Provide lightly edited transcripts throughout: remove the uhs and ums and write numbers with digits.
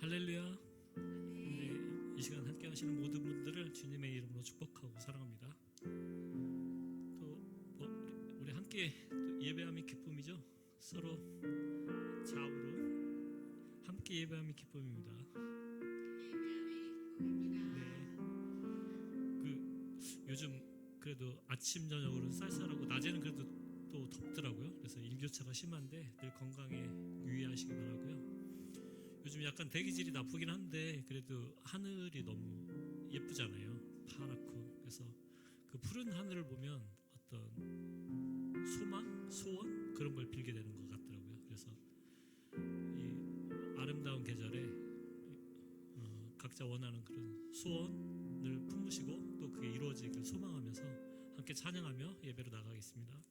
할렐루야. 네, 이 시간 함께 하시는 모든 분들을 주님의 이름으로 축복하고 사랑합니다. 또 우리 함께 또 예배함이 기쁨이죠. 서로 좌우로 함께 예배함이 기쁨입니다. 네, 요즘 그래도 아침 저녁으로 쌀쌀하고 낮에는 그래도 또 덥더라고요. 그래서 일교차가 심한데 늘 건강에 유의하시기 바라고요. 요즘 약간 대기질이 나쁘긴 한데 그래도 하늘이 너무 예쁘잖아요. 파랗고. 그래서 그 푸른 하늘을 보면 어떤 소망, 소원 그런 걸 빌게 되는 것 같더라고요. 그래서 이 아름다운 계절에 각자 원하는 그런 소원을 품으시고 또 그게 이루어지길 소망하면서 함께 찬양하며 예배로 나가겠습니다.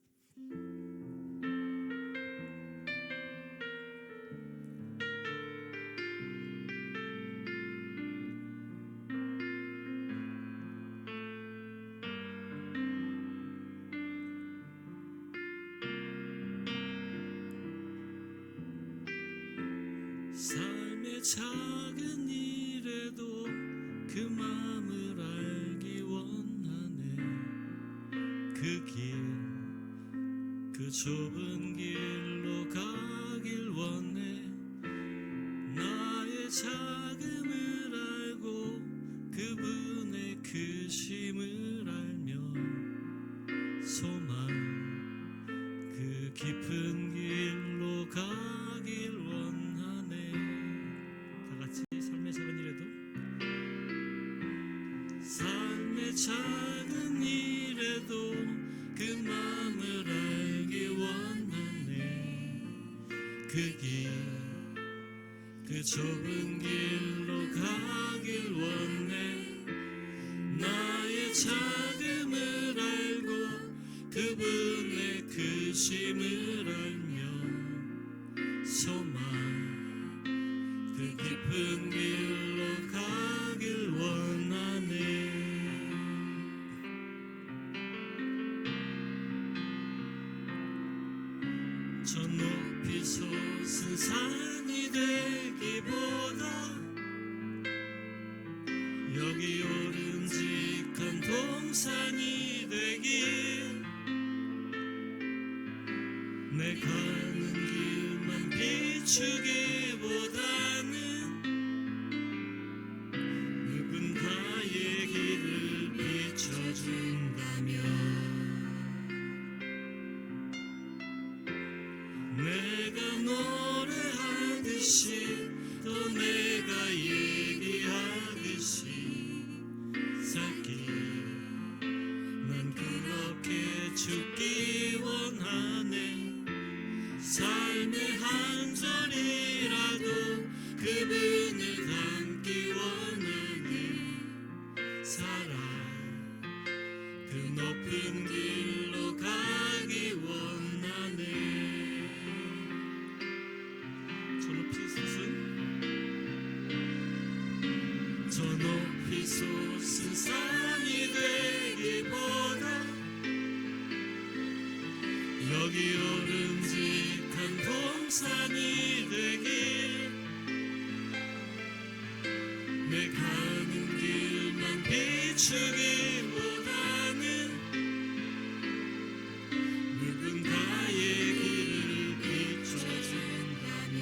삶의 작은 일에도 그 마음을 알기 원하네. 그 길, 그 좁은 길로 가길 원해. 나의 작음을 알고 그분의 크심을 알며 소망, 그 깊은 길로 가길 원하네. 다같이 삶의 작은 일에도 삶의 작은 일에도 그 마음을 알기 원하네. 그 길, 그 좁은 길로 가길 원해. 나의 작음을 알고 그분의 크심을 알며 소망, 그 깊은 길로 가길 원하네. 저 높이 솟은 산이 되기보다 여기 오름직한 동산이 되길. 내 가는 길만 비추기보다는 누군가의 길을 비춰준다면 내가 노래하듯이 또 내가 얘기하듯이 살길 난 그렇게 죽기 원하네. 삶의 한 절이라도 그분을 닮기 원하네. 살아 그 높은 길로 가기 원하네. 저 높이 솟은 산이 되기보다 여기 오름직한 동산이 되길. 내 가는 길만 비추기보다는 누군가의 길을 비춰준다면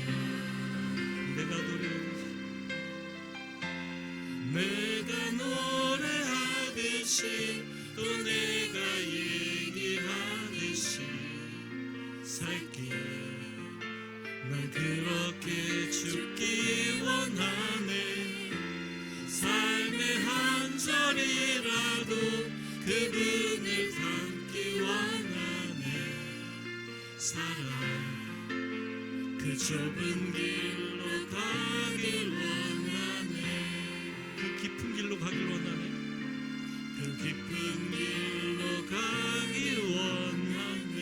내가 노래하듯이 또 내가 얘기하듯이 살길 난 그렇게 죽기 원하네. 삶의 한 절이라도 그분을 닮기 원하네. 살아 그 좁은 길로 가길 원하네. 그 깊은 길로 가길 원하네. 그 깊은 길로 가길 원하네.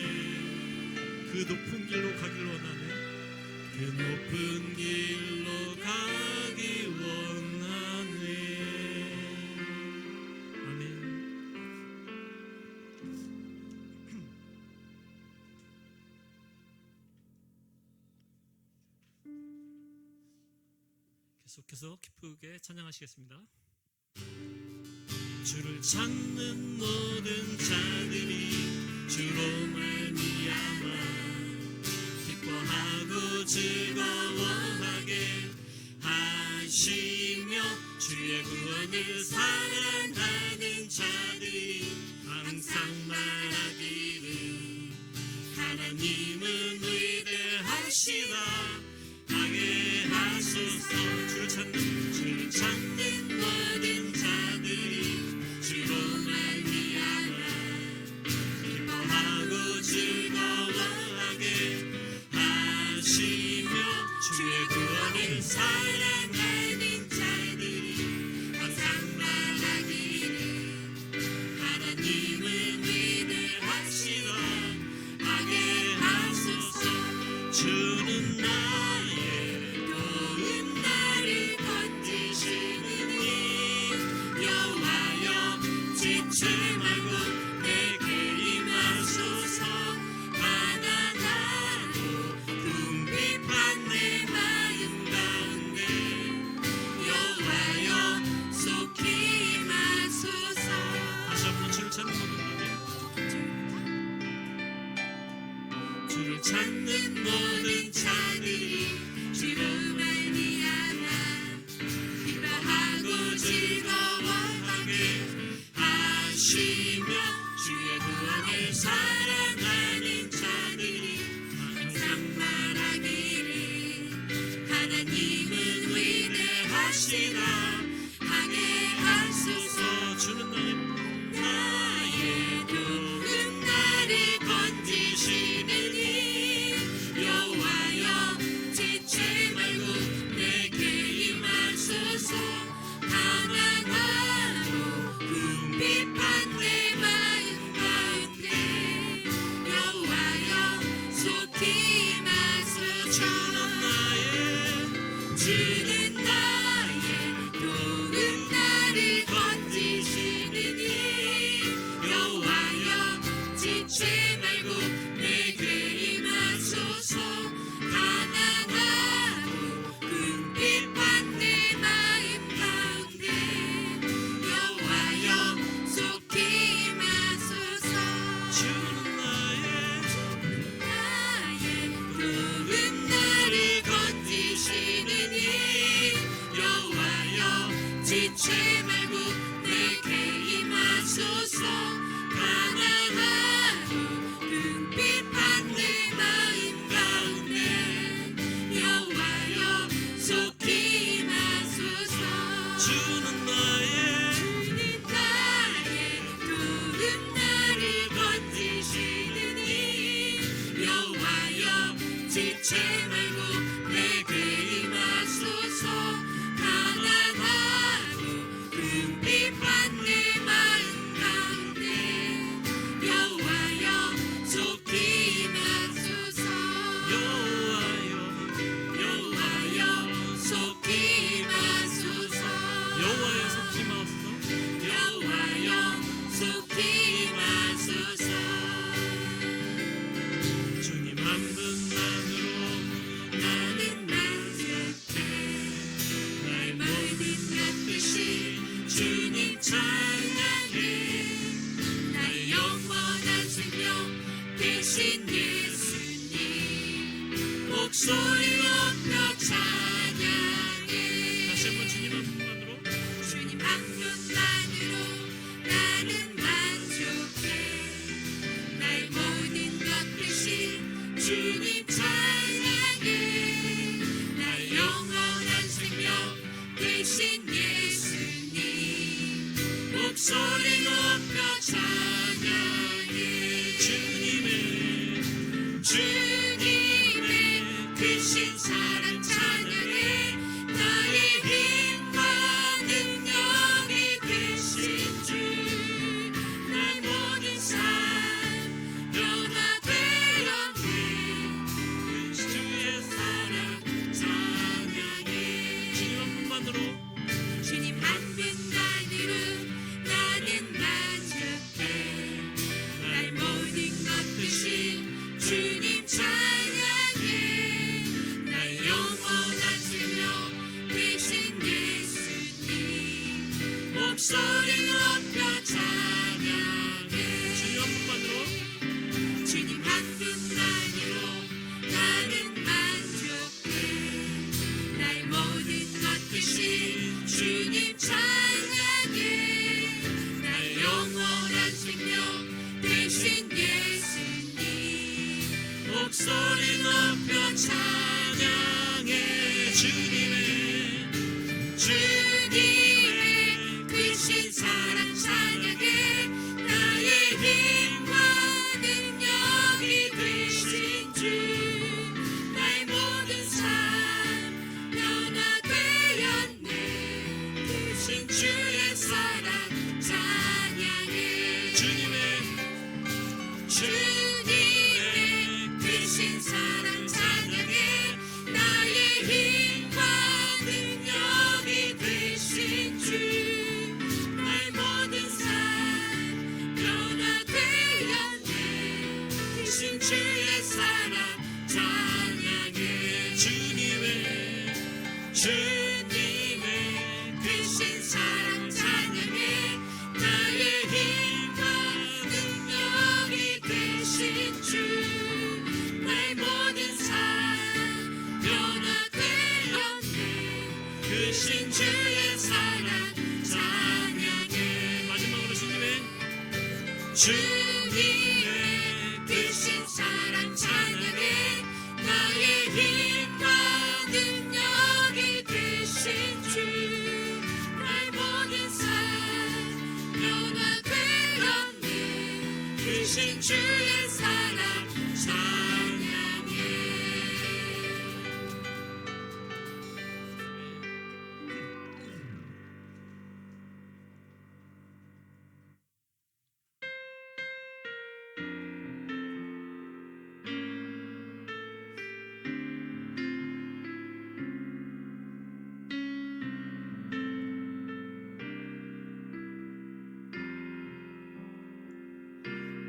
그 높은 길로 가길 원하네. 그 높은 길로 가길 원하네. 아멘. 계속해서 기쁘게 찬양하시겠습니다. 주를 찾는 모든 자들이 주로 말미암아 기뻐하고 즐거워하게 하시며 주의 구원을 사랑하는 자들이 항상 말하기를 하나님은 위대하시다 하게 하소서. 주를 찾는 모든 자들이 주로 말미암아 기뻐하고 즐거워하게 하시며 주의 구원을 사랑하는 자들이 항상 말하기를 하나님은 위대하시다 하게 하소서. 주는 나의 도움 나를 건지시는 이 여호와여 지체 말고 내게 임하소서. 가난하고 궁핍한 내 마음 가운데 여호와여 속히 임하소서. 다시 한번 주를 찾는 모든 주를 찾는 모든 자들이 주로 말미암아 기뻐하고 즐거워하게 하시며 주의 구원을 사랑하는 자들이 항상 말하기를 하나님은 위대하시다 하게 하소서. 주는 나의 도움 나를 건지시는 여호와여 지체 말고 내게 임하소서. 가난하고 궁핍한 내 마음 가운데 여호와여 속히 임하소서. 주는 나의 도움 나를 건지시는 여호와여 지체 말고 내게 임하소서. 가난하고 궁핍한 내 마음 가운데 여호와여 속히 임하소서. 주는 나의 도움 나를 건지시는 여호와여 지체 말고 내게 임하소서. 가난하고 궁핍한 내 마음 가운데 여호와여 속히 임하소서. 주는 나의 도움 나를 건지시는 여호와여 지체 말고 내게 임하소서. 가난하고 궁핍한 내 마음 가운데 여호와여 속히 임하소서. 여호와여 속히 임하소서. 여호와여 속히 임하소서. 여호와여 속히 임하소서. 주님 한 분만으로 나는 만족해. 나의 모든 것 대신 주님 찬양해. 나의 영원한 생명 대신 예수님 목소리 높여 찬양해. 다시 한번 주님 한 분만으로 주님 한 분만으로 나는 만족해. 나의 모든 것 대신 주님 찬양해. 나의 영원한 생명 대신 예수님 목소리 높여 찬양해. 주님의 크신 주님의 크신 사랑 찬양해 나의 힘과 능력이 되신 주 나의 모든 삶 변화되었네 크신 주의 사랑 찬양해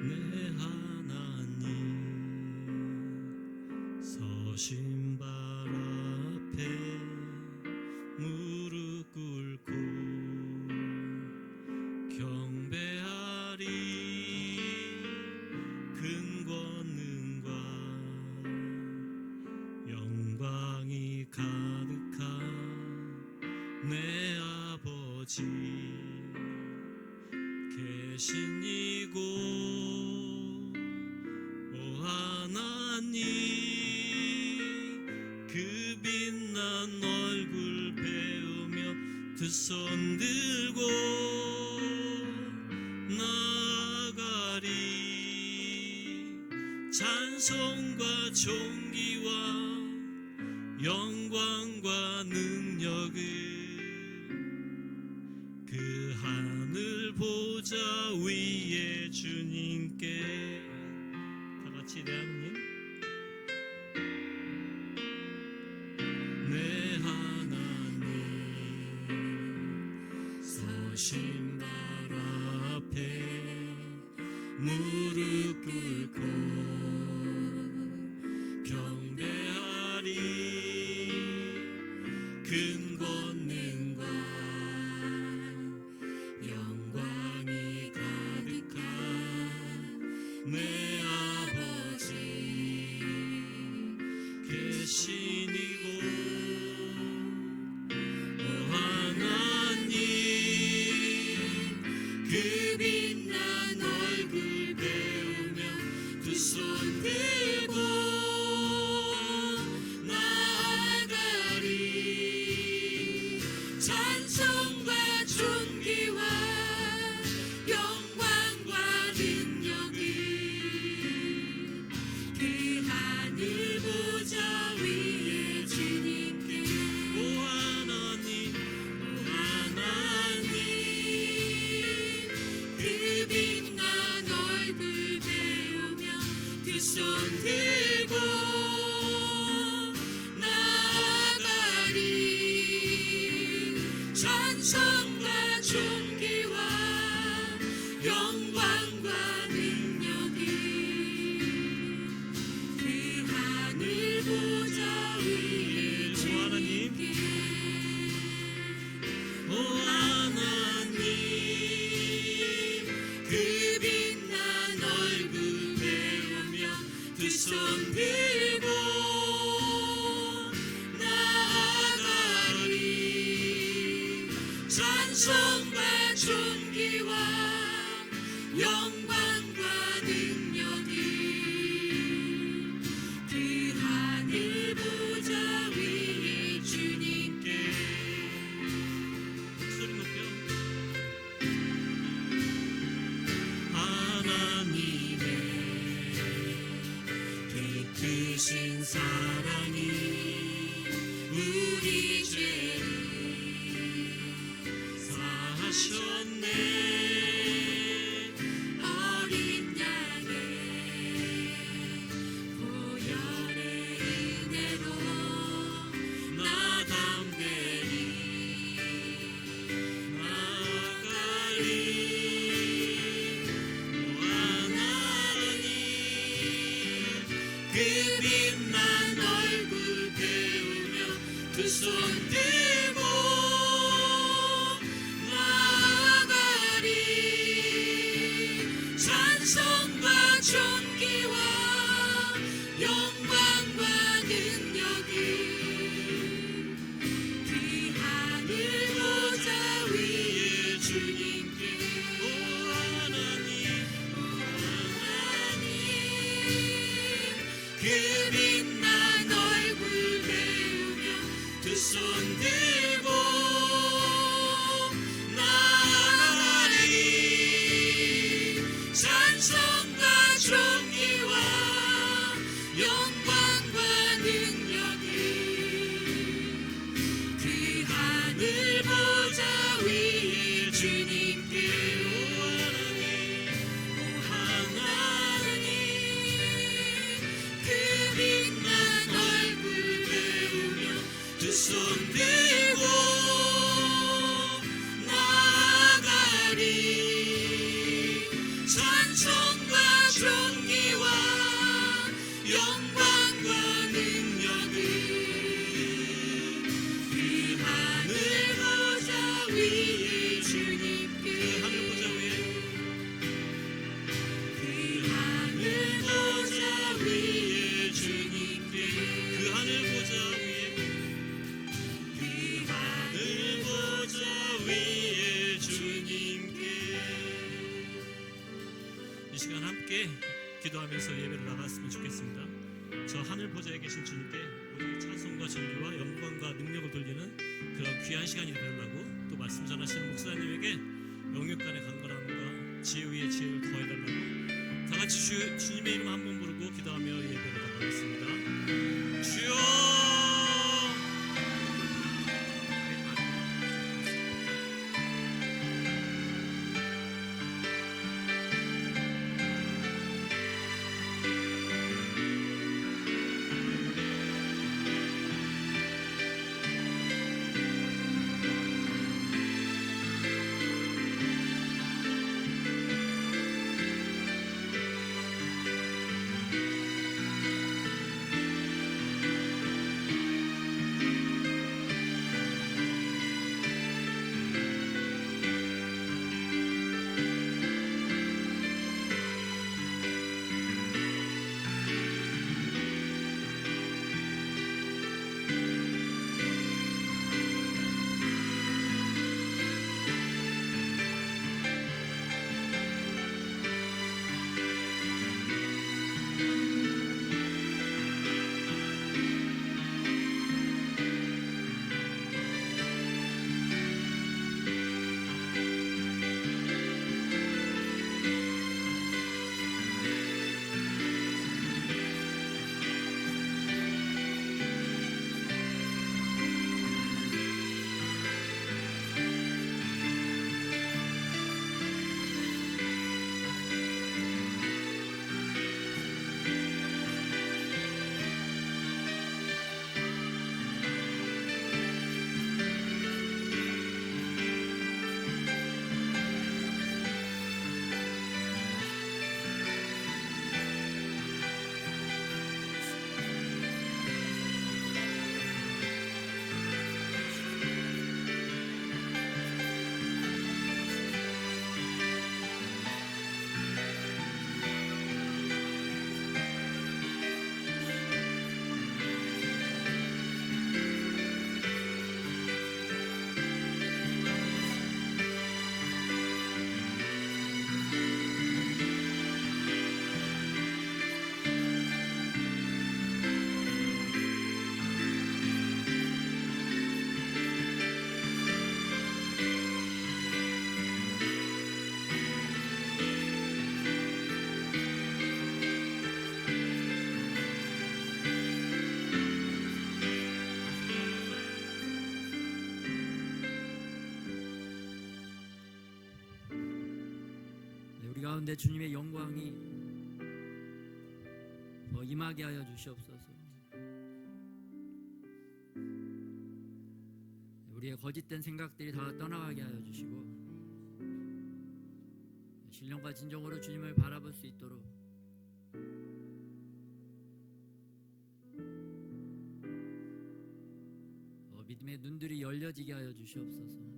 내 하나님 서신 발 앞에 무릎 꿇고 경배하리 큰 권능과 영광이 가득한 내 아버지 계신 이곳 오 하나님 그 빛난 얼굴 배우며 두 손 들고 나아가리 찬송과 존귀와 영광과 능력을 그 하늘 보좌 위에 주님께 다 같이 내 하나님 내 하나님 서신 발 앞에 무릎 꿇고 경배하리 큰 권능과 영광이 가득한 내 아버지 계신 이곳 오 하나님 그 빛난 얼굴 배우며 두 손 들고 나아가리 찬송과 존귀와 영광과 능력을 그 하늘 보좌 위에 주님께 오 하나님 그 빛난 얼굴 배우며 두 손 들고 나아가리 찬송과 존귀와 영광과 능력을 그 하늘 보좌 위에 주님께 오 하나님 그 빛난 얼굴 배우며 두 손 들고 나아가리 찬송과 존귀와 영광과 능력을 그 하늘 보좌 위에 주님께 소리 높여 하나님의 그 크신 사랑이 우리 죄를 사하셨네 어린 양의 보혈의 은혜로 나 담대히 나아가리 오 하나님 그 빛난 얼굴 배우며 두 손 들고 나아가리 찬송과 존귀와 영광과 능력을 그 하늘 보좌 위에 주님께 오 하나님 그 함께 기도하면서 예배를 나갔으면 좋겠습니다. 저 하늘 보좌에 계신 주님께 오직 찬송과 진리와 영광과 능력을 돌리는 그런 귀한 시간이 되달라고, 또 말씀 전하시는 목사님에게 영육간의 강건함과 지혜 위에 지혜를 더해달라고 다 같이 주님의 이름 한 번 부르고 기도하며 예배를 나가겠습니다. 주여, 우리 가운데 주님의 영광이 더 임하게 하여 주시옵소서. 우리의 거짓된 생각들이 다 떠나가게 하여 주시고, 신령과 진정으로 주님을 바라볼 수 있도록 믿음의 눈들이 열려지게 하여 주시옵소서.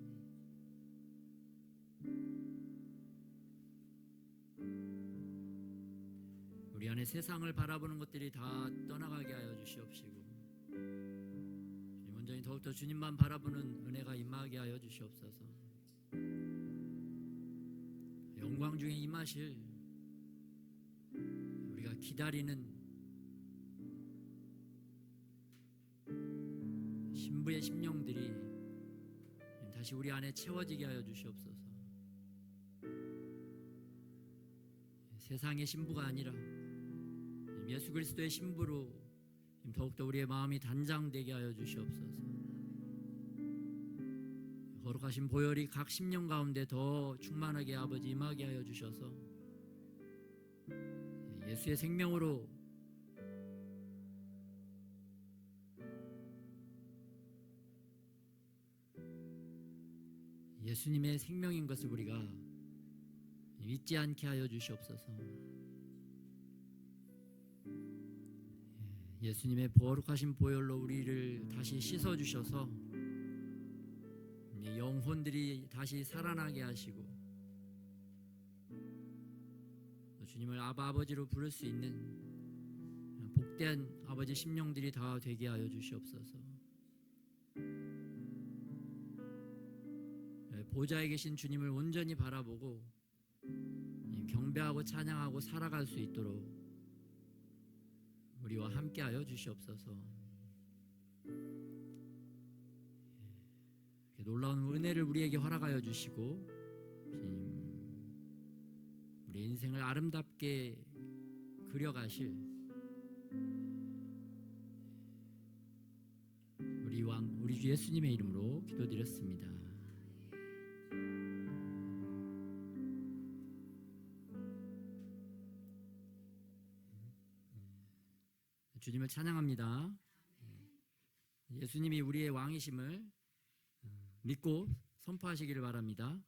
우리 안에 세상을 바라보는 것들이 다 떠나가게 하여 주시옵시고, 주님 온전히 더욱더 주님만 바라보는 은혜가 임하게 하여 주시옵소서. 영광 중에 임하실 우리가 기다리는 신부의 심령들이 다시 우리 안에 채워지게 하여 주시옵소서. 세상의 신부가 아니라 예수 그리스도의 신부로 더욱더 우리의 마음이 단장되게 하여 주시옵소서. 거룩하신 보혈이 각 심령 가운데 더 충만하게 아버지 임하게 하여 주셔서 예수의 생명으로 예수님의 생명인 것을 우리가 잊지 않게 하여 주시옵소서. 예수님의 거룩하신 보혈로 우리를 다시 씻어 주셔서 영혼들이 다시 살아나게 하시고, 주님을 아바 아버지로 부를 수 있는 복된 아버지 심령들이 다 되게 하여 주시옵소서. 보좌에 계신 주님을 온전히 바라보고 경배하고 찬양하고 살아갈 수 있도록 우리와 함께하여 주시옵소서. 놀라운 은혜를 우리에게 허락하여 주시고 우리 인생을 아름답게 그려가실 우리 왕 우리 주 예수님의 이름으로 기도드렸습니다. 주님을 찬양합니다. 예수님이 우리의 왕이심을 믿고 선포하시기를 바랍니다.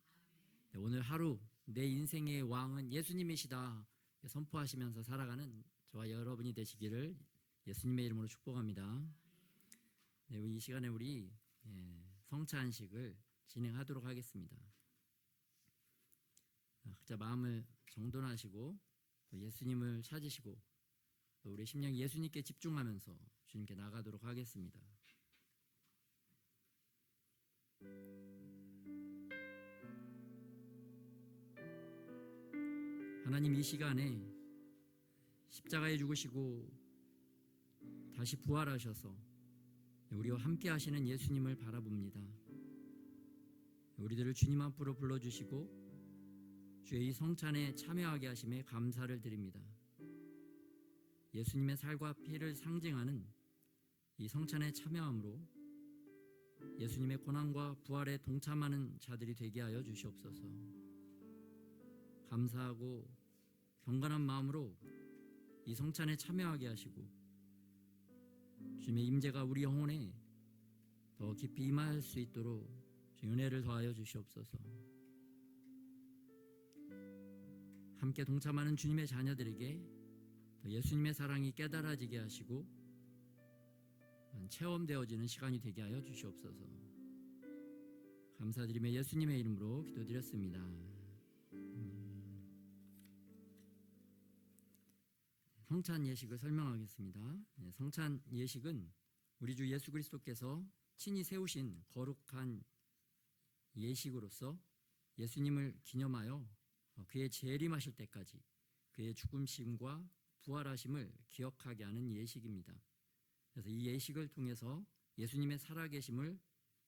오늘 하루 내 인생의 왕은 예수님이시다 선포하시면서 살아가는 저와 여러분이 되시기를 예수님의 이름으로 축복합니다. 이 시간에 우리 성찬식을 진행하도록 하겠습니다. 각자 마음을 정돈하시고 또 예수님을 찾으시고 또 우리 심령 예수님께 집중하면서 주님께 나가도록 하겠습니다. 하나님, 이 시간에 십자가에 죽으시고 다시 부활하셔서 우리와 함께 하시는 예수님을 바라봅니다. 우리들을 주님 앞으로 불러주시고 주의 이 성찬에 참여하게 하심에 감사를 드립니다. 예수님의 살과 피를 상징하는 이 성찬에 참여함으로 예수님의 고난과 부활에 동참하는 자들이 되게 하여 주시옵소서. 감사하고 경건한 마음으로 이 성찬에 참여하게 하시고 주님의 임재가 우리 영혼에 더 깊이 임할 수 있도록 은혜를 더하여 주시옵소서. 함께 동참하는 주님의 자녀들에게 예수님의 사랑이 깨달아지게 하시고 체험되어지는 시간이 되게 하여 주시옵소서. 감사드리며 예수님의 이름으로 기도드렸습니다. 성찬 예식을 설명하겠습니다. 성찬 예식은 우리 주 예수 그리스도께서 친히 세우신 거룩한 예식으로서 예수님을 기념하여 그의 재림하실 때까지 그의 죽음심과 부활하심을 기억하게 하는 예식입니다. 그래서 이 예식을 통해서 예수님의 살아계심을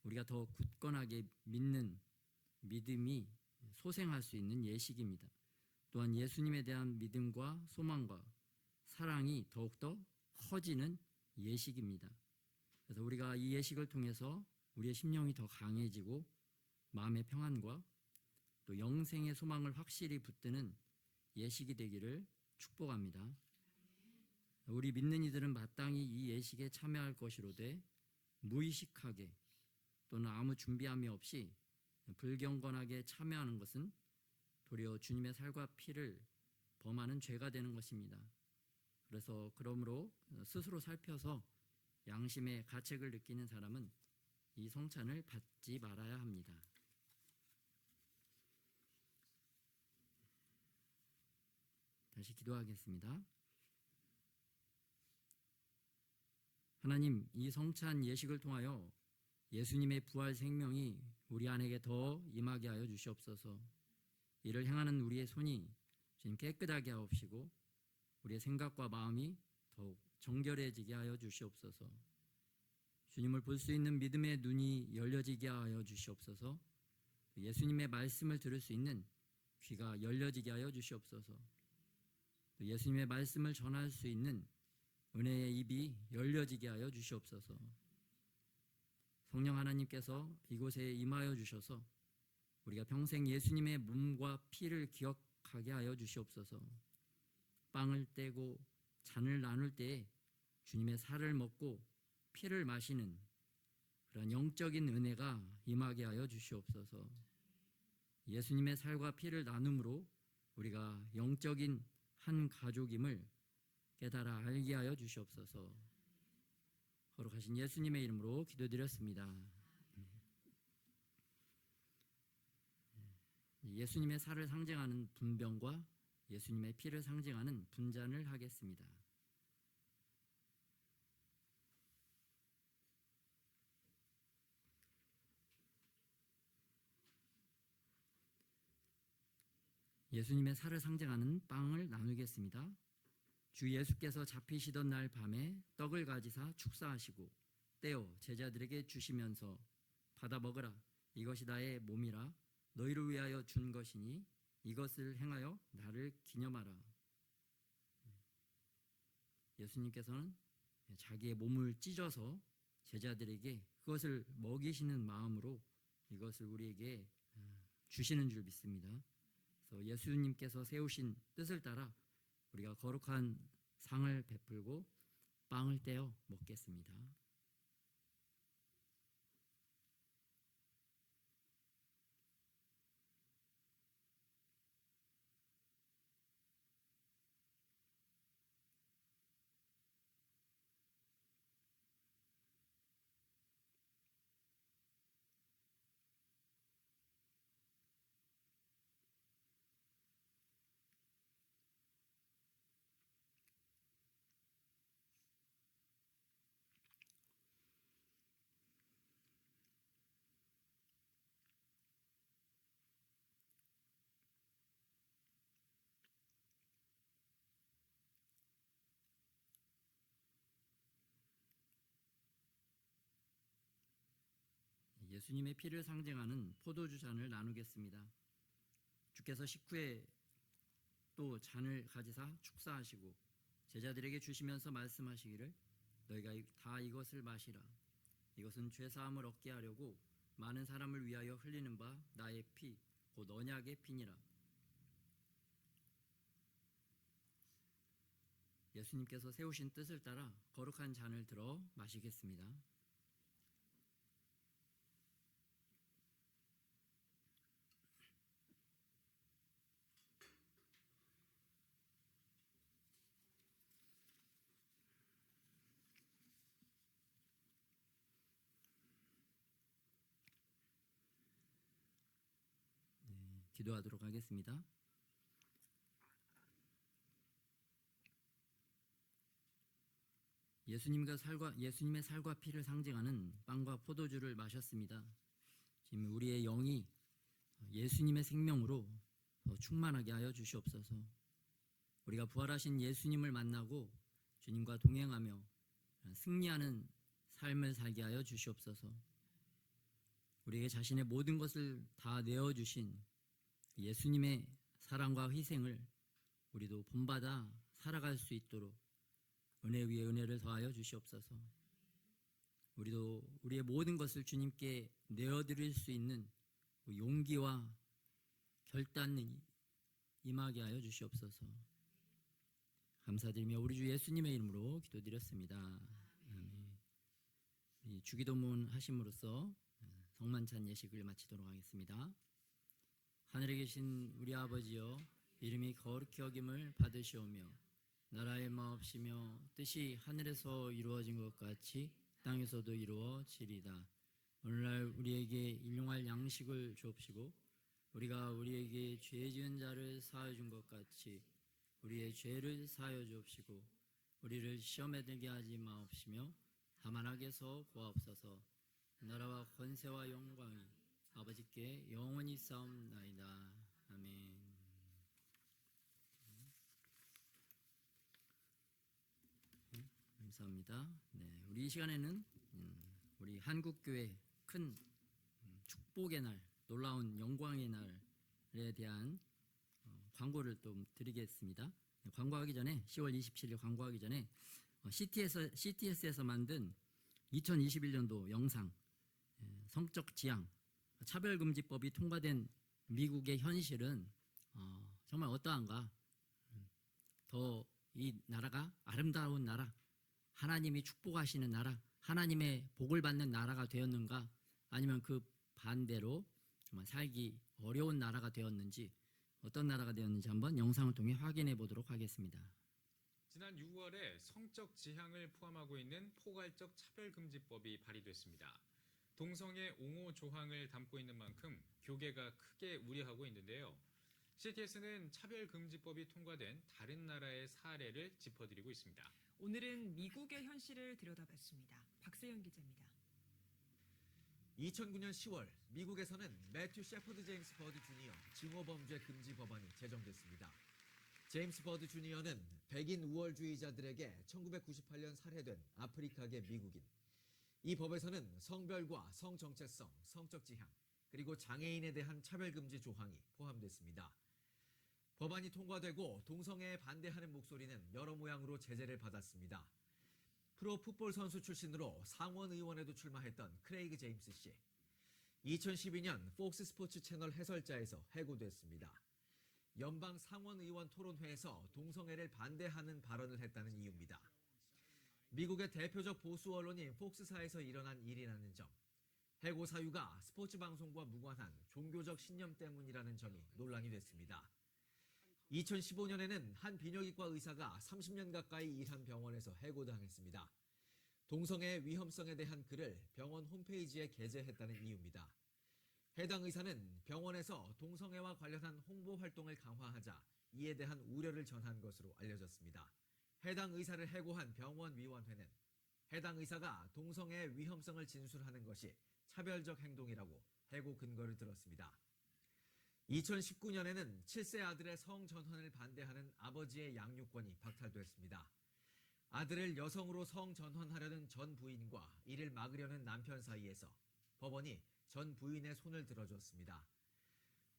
우리가 더 굳건하게 믿는 믿음이 소생할 수 있는 예식입니다. 또한 예수님에 대한 믿음과 소망과 사랑이 더욱더 커지는 예식입니다. 그래서 우리가 이 예식을 통해서 우리의 심령이 더 강해지고 마음의 평안과 또 영생의 소망을 확실히 붙드는 예식이 되기를 축복합니다. 우리 믿는 이들은 마땅히 이 예식에 참여할 것이로되 무의식하게 또는 아무 준비함이 없이 불경건하게 참여하는 것은 도리어 주님의 살과 피를 범하는 죄가 되는 것입니다. 그래서 그러므로 스스로 살펴서 양심의 가책을 느끼는 사람은 이 성찬을 받지 말아야 합니다. 다시 기도하겠습니다. 하나님, 이 성찬 예식을 통하여 예수님의 부활 생명이 우리 안에게 더 임하게 하여 주시옵소서. 이를 행하는 우리의 손이 주님 깨끗하게 하옵시고 우리의 생각과 마음이 더욱 정결해지게 하여 주시옵소서. 주님을 볼 수 있는 믿음의 눈이 열려지게 하여 주시옵소서. 예수님의 말씀을 들을 수 있는 귀가 열려지게 하여 주시옵소서. 예수님의 말씀을 전할 수 있는 은혜의 입이 열려지게 하여 주시옵소서. 성령 하나님께서 이곳에 임하여 주셔서 우리가 평생 예수님의 몸과 피를 기억하게 하여 주시옵소서. 빵을 떼고 잔을 나눌 때에 주님의 살을 먹고 피를 마시는 그런 영적인 은혜가 임하게 하여 주시옵소서. 예수님의 살과 피를 나눔으로 우리가 영적인 한 가족임을 깨달아 알게 하여 주시옵소서. 거룩하신 예수님의 이름으로 기도드렸습니다. 예수님의 살을 상징하는 분병과 예수님의 피를 상징하는 분잔을 하겠습니다. 예수님의 살을 상징하는 빵을 나누겠습니다. 주 예수께서 잡히시던 날 밤에 떡을 가지사 축사하시고 떼어 제자들에게 주시면서 받아 먹으라. 이것이 나의 몸이라 너희를 위하여 준 것이니 이것을 행하여 나를 기념하라. 예수님께서는 자기의 몸을 찢어서 제자들에게 그것을 먹이시는 마음으로 이것을 우리에게 주시는 줄 믿습니다. 그래서 예수님께서 세우신 뜻을 따라 우리가 거룩한 상을 베풀고 빵을 떼어 먹겠습니다. 예수님의 피를 상징하는 포도주 잔을 나누겠습니다. 주께서 식후에 또 잔을 가지사 축사하시고 제자들에게 주시면서 말씀하시기를 너희가 다 이것을 마시라. 이것은 죄사함을 얻게 하려고 많은 사람을 위하여 흘리는 바 나의 피, 곧 언약의 피니라. 예수님께서 세우신 뜻을 따라 거룩한 잔을 들어 마시겠습니다. 기도하도록 하겠습니다. 예수님의 살과 피를 상징하는 빵과 포도주를 마셨습니다. 지금 우리의 영이 예수님의 생명으로 충만하게 하여 주시옵소서. 우리가 부활하신 예수님을 만나고 주님과 동행하며 승리하는 삶을 살게 하여 주시옵소서. 우리에게 자신의 모든 것을 다 내어주신 예수님의 사랑과 희생을 우리도 본받아 살아갈 수 있도록 은혜 위에 은혜를 더하여 주시옵소서. 우리도 우리의 모든 것을 주님께 내어드릴 수 있는 용기와 결단이 임하게 하여 주시옵소서. 감사드리며 우리 주 예수님의 이름으로 기도드렸습니다. 아멘. 주기도문 하심으로써 성만찬 예식을 마치도록 하겠습니다. 하늘에 계신 우리 아버지여, 이름이 거룩히 여김을 받으시오며 나라의 마옵시며 뜻이 하늘에서 이루어진 것 같이 땅에서도 이루어지리다. 오늘날 우리에게 일용할 양식을 주옵시고 우리가 우리에게 죄 지은 자를 사하여 준 것 같이 우리의 죄를 사하여 주옵시고 우리를 시험에 들게 하지 마옵시며 다만 악에서 구하옵소서. 나라와 권세와 영광이 아버지께 영원히 싸움나이다. 아멘. 감사합니다. 네, 우리 이 시간에는 우리 한국교회 큰 축복의 날, 놀라운 영광의 날에 대한 광고를 또 드리겠습니다. 광고하기 전에 10월 27일 광고하기 전에 CTS에서 만든 2021년도 영상 성적 지향 차별금지법이 통과된 미국의 현실은 정말 어떠한가? 더 이 나라가 아름다운 나라, 하나님이 축복하시는 나라, 하나님의 복을 받는 나라가 되었는가? 아니면 그 반대로 정말 살기 어려운 나라가 되었는지, 어떤 나라가 되었는지 한번 영상을 통해 확인해 보도록 하겠습니다. 지난 6월에 성적 지향을 포함하고 있는 포괄적 차별금지법이 발의됐습니다. 동성애 옹호 조항을 담고 있는 만큼 교계가 크게 우려하고 있는데요. CTS는 차별금지법이 통과된 다른 나라의 사례를 짚어드리고 있습니다. 오늘은 미국의 현실을 들여다봤습니다. 박세현 기자입니다. 2009년 10월 미국에서는 매튜 셰퍼드 제임스 버드 주니어 증오범죄 금지 법안이 제정됐습니다. 제임스 버드 주니어는 백인 우월주의자들에게 1998년 살해된 아프리카계 미국인. 이 법에서는 성별과 성정체성, 성적 지향, 그리고 장애인에 대한 차별금지 조항이 포함됐습니다. 법안이 통과되고 동성애에 반대하는 목소리는 여러 모양으로 제재를 받았습니다. 프로 풋볼 선수 출신으로 상원 의원에도 출마했던 크레이그 제임스 씨. 2012년 폭스 스포츠 채널 해설자에서 해고됐습니다. 연방 상원 의원 토론회에서 동성애를 반대하는 발언을 했다는 이유입니다. 미국의 대표적 보수 언론인 폭스사에서 일어난 일이라는 점, 해고 사유가 스포츠 방송과 무관한 종교적 신념 때문이라는 점이 논란이 됐습니다. 2015년에는 한 비뇨기과 의사가 30년 가까이 일한 병원에서 해고당했습니다. 동성애의 위험성에 대한 글을 병원 홈페이지에 게재했다는 이유입니다. 해당 의사는 병원에서 동성애와 관련한 홍보 활동을 강화하자 이에 대한 우려를 전한 것으로 알려졌습니다. 해당 의사를 해고한 병원위원회는 해당 의사가 동성애의 위험성을 진술하는 것이 차별적 행동이라고 해고 근거를 들었습니다. 2019년에는 7세 아들의 성전환을 반대하는 아버지의 양육권이 박탈됐습니다. 아들을 여성으로 성전환하려는 전 부인과 이를 막으려는 남편 사이에서 법원이 전 부인의 손을 들어줬습니다.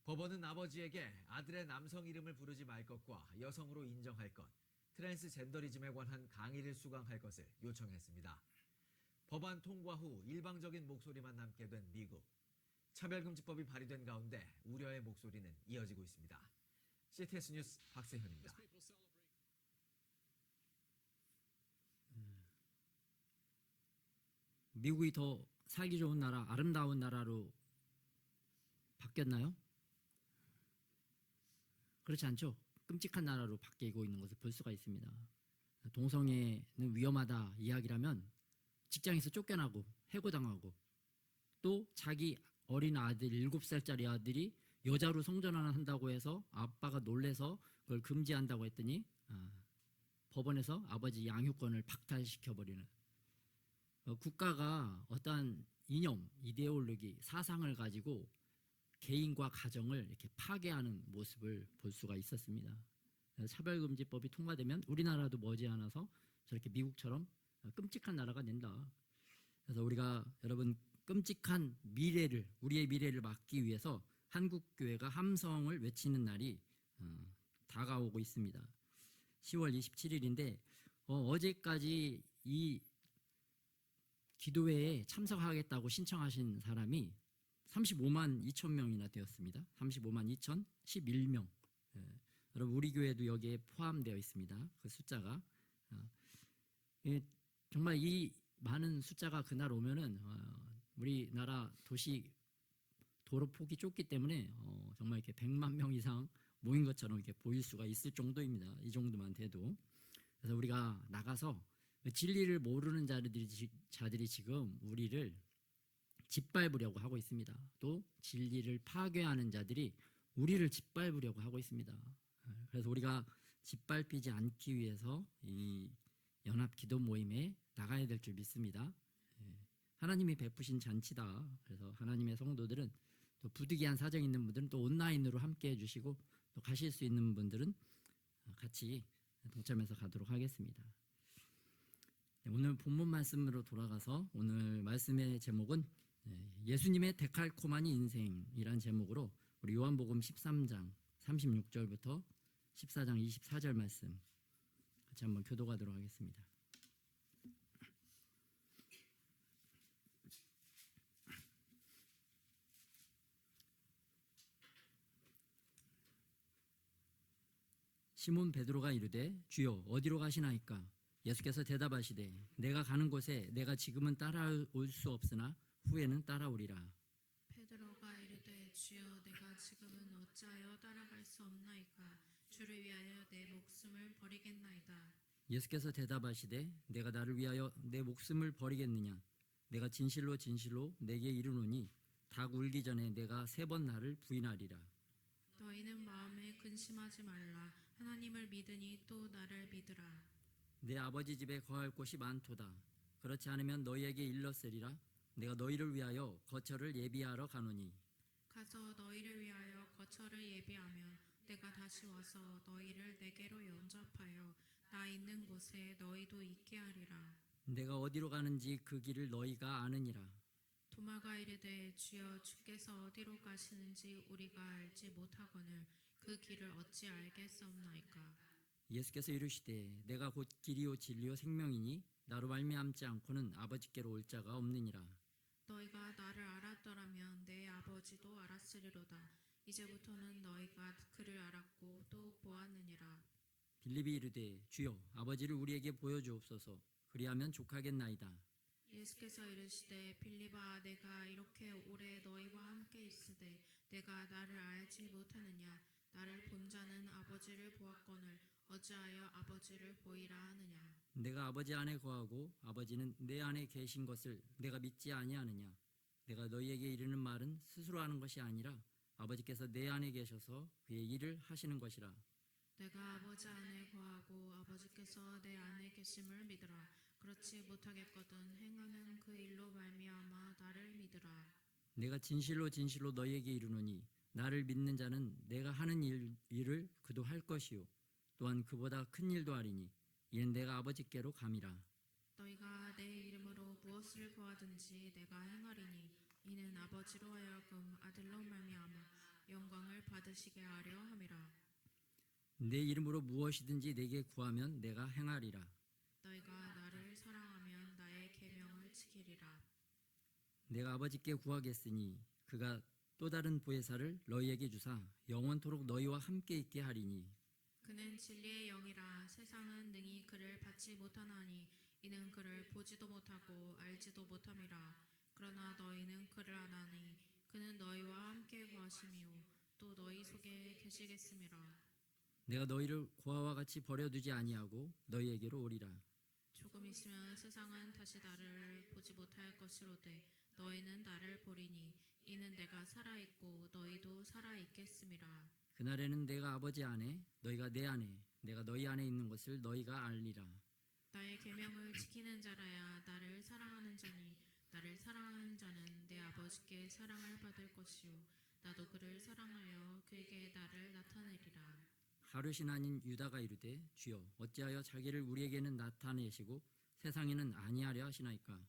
법원은 아버지에게 아들의 남성 이름을 부르지 말 것과 여성으로 인정할 것, 트랜스젠더리즘에 관한 강의를 수강할 것을 요청했습니다. 법안 통과 후 일방적인 목소리만 남게 된 미국. 차별금지법이 발의된 가운데 우려의 목소리는 이어지고 있습니다. CTS 뉴스 박세현입니다. 미국이 더 살기 좋은 나라, 아름다운 나라로 바뀌었나요? 그렇지 않죠. 끔찍한 나라로 바뀌고 있는 것을 볼 수가 있습니다. 동성애는 위험하다 이야기라면 직장에서 쫓겨나고 해고당하고, 또 자기 어린 아들, 7살짜리 아들이 여자로 성전환을 한다고 해서 아빠가 놀래서 그걸 금지한다고 했더니 법원에서 아버지 양육권을 박탈시켜버리는, 국가가 어떠한 이념, 이데올로기, 사상을 가지고 개인과 가정을 이렇게 파괴하는 모습을 볼 수가 있었습니다. 차별금지법이 통과되면 우리나라도 머지않아서 저렇게 미국처럼 끔찍한 나라가 된다. 그래서 우리가 여러분 끔찍한 미래를, 우리의 미래를 막기 위해서 한국교회가 함성을 외치는 날이 다가오고 있습니다. 10월 27일인데 어제까지 이 기도회에 참석하겠다고 신청하신 사람이 35만 2천 명이나 되었습니다. 35만 2천 11명. 여러분 우리 교회도 여기에 포함되어 있습니다. 그 숫자가 정말 이 많은 숫자가 그날 오면은 우리나라 도시 도로 폭이 좁기 때문에 정말 이렇게 100만 명 이상 모인 것처럼 이렇게 보일 수가 있을 정도입니다. 이 정도만 돼도. 그래서 우리가 나가서 진리를 모르는 자들이 지금 우리를 짓밟으려고 하고 있습니다. 또 진리를 파괴하는 자들이 우리를 짓밟으려고 하고 있습니다. 그래서 우리가 짓밟히지 않기 위해서 이 연합 기도 모임에 나가야 될 줄 믿습니다. 하나님이 베푸신 잔치다. 그래서 하나님의 성도들은 또 부득이한 사정이 있는 분들은 또 온라인으로 함께 해주시고, 또 가실 수 있는 분들은 같이 동참해서 가도록 하겠습니다. 오늘 본문 말씀으로 돌아가서 오늘 말씀의 제목은 예수님의 데칼코마니 인생이란 제목으로 우리 요한복음 13장 36절부터 14장 24절 말씀 같이 한번 교독하도록 하겠습니다. 시몬 베드로가 이르되 주여 어디로 가시나이까? 예수께서 대답하시되 내가 가는 곳에 내가 지금은 따라올 수 없으나 후에는 따라오리라. 베드로가 이르되 주여 내가 지금은 어찌하여 따라갈 수 없나이까? 주를 위하여 내 목숨을 버리겠나이다. 예수께서 대답하시되 내가 나를 위하여 내 목숨을 버리겠느냐? 내가 진실로 진실로 내게 이르노니 닭 울기 전에 내가 3번 나를 부인하리라. 너희는 마음에 근심하지 말라. 하나님을 믿으니 또 나를 믿으라. 내 아버지 집에 거할 곳이 많도다. 그렇지 않으면 너희에게 일렀으리라. 내가 너희를 위하여 거처를 예비하러 가노니 가서 너희를 위하여 거처를 예비하면 내가 다시 와서 너희를 내게로 영접하여 나 있는 곳에 너희도 있게 하리라. 내가 어디로 가는지 그 길을 너희가 아느니라. 도마가 이르되 주여 주께서 어디로 가시는지 우리가 알지 못하거늘 그 길을 어찌 알겠사옵나이까. 예수께서 이르시되 내가 곧 길이요 진리요 생명이니 나로 말미암지 않고는 아버지께로 올 자가 없느니라. 너희가 나를 알았더라면 내 아버지도 알았으리로다. 이제부터는 너희가 그를 알았고 또 보았느니라. 빌립이 이르되 주여 아버지를 우리에게 보여주옵소서. 그리하면 족하겠나이다. 예수께서 이르시되 빌립아 내가 이렇게 오래 너희와 함께 있으되 내가 나를 알지 못하느냐. 나를 본 자는 아버지를 보았거늘 어찌하여 아버지를 보이라 하느냐. 내가 아버지 안에 거하고 아버지는 내 안에 계신 것을 내가 믿지 아니하느냐. 내가 너희에게 이르는 말은 스스로 하는 것이 아니라 아버지께서 내 안에 계셔서 그의 일을 하시는 것이라. 내가 아버지 안에 거하고 아버지께서 내 안에 계심을 믿으라. 그렇지 못하겠거든 행하는 그 일로 말미암아 나를 믿으라. 내가 진실로 진실로 너희에게 이르노니 나를 믿는 자는 내가 하는 일을 그도 할 것이요 또한 그보다 큰 일도 하리니 이는 내가 아버지께로 감이라. 너희가 내 이름으로 무엇을 구하든지 내가 행하리니 이는 아버지로 하여금 아들로 말미암아 영광을 받으시게 하려 함이라. 내 이름으로 무엇이든지 내게 구하면 내가 행하리라. 너희가 나를 사랑하면 나의 계명을 지키리라. 내가 아버지께 구하겠으니 그가 또 다른 보혜사를 너희에게 주사 영원토록 너희와 함께 있게 하리니 그는 진리의 영이라. 세상은 능히 그를 받지 못하나니 이는 그를 보지도 못하고 알지도 못함이라. 그러나 너희는 그를 아나니 그는 너희와 함께 거하시며 또 너희 속에 계시겠음이라. 내가 너희를 고아와 같이 버려두지 아니하고 너희에게로 오리라. 조금 있으면 세상은 다시 나를 보지 못할 것이로되 너희는 나를 보리니 이는 내가 살아있고 너희도 살아있겠음이라. 그날에는 내가 아버지 안에 너희가 내 안에 내가 너희 안에 있는 것을 너희가 알리라. 나의 계명을 지키는 자라야 나를 사랑하는 자니 나를 사랑하는 자는 내 아버지께 사랑을 받을 것이요 나도 그를 사랑하여 그에게 나를 나타내리라. 가룟신 아닌 유다가 이르되 주여 어찌하여 자기를 우리에게는 나타내시고 세상에는 아니하려 하시나이까.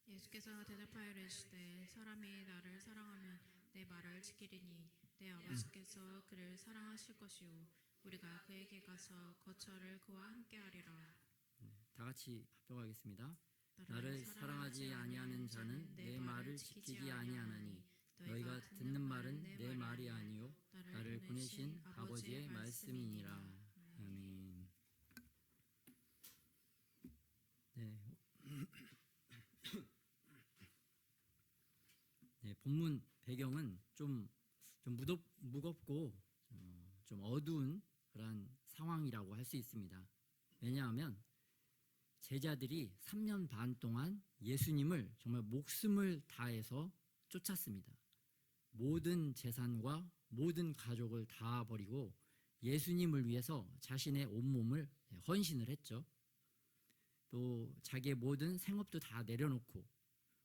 예수께서 대답하여 이르시되 사람이 나를 사랑하면 내 말을 지키리니 내 아버지께서 그를 사랑하실 것이요 우리가 그에게 가서 거처를 그와 함께 하리라. 다 같이 합독하겠습니다. 나를 사랑하지 아니하는 자는 내 말을 지키지 아니하나니 너희가 듣는 말은 내 말이 아니요 나를 보내신 아버지의 말씀이니라. 아멘. 네. 네, 본문 배경은 좀 무겁고 좀 어두운 그런 상황이라고 할 수 있습니다. 왜냐하면 제자들이 3년 반 동안 예수님을 정말 목숨을 다해서 쫓았습니다. 모든 재산과 모든 가족을 다 버리고 예수님을 위해서 자신의 온몸을 헌신을 했죠. 또 자기의 모든 생업도 다 내려놓고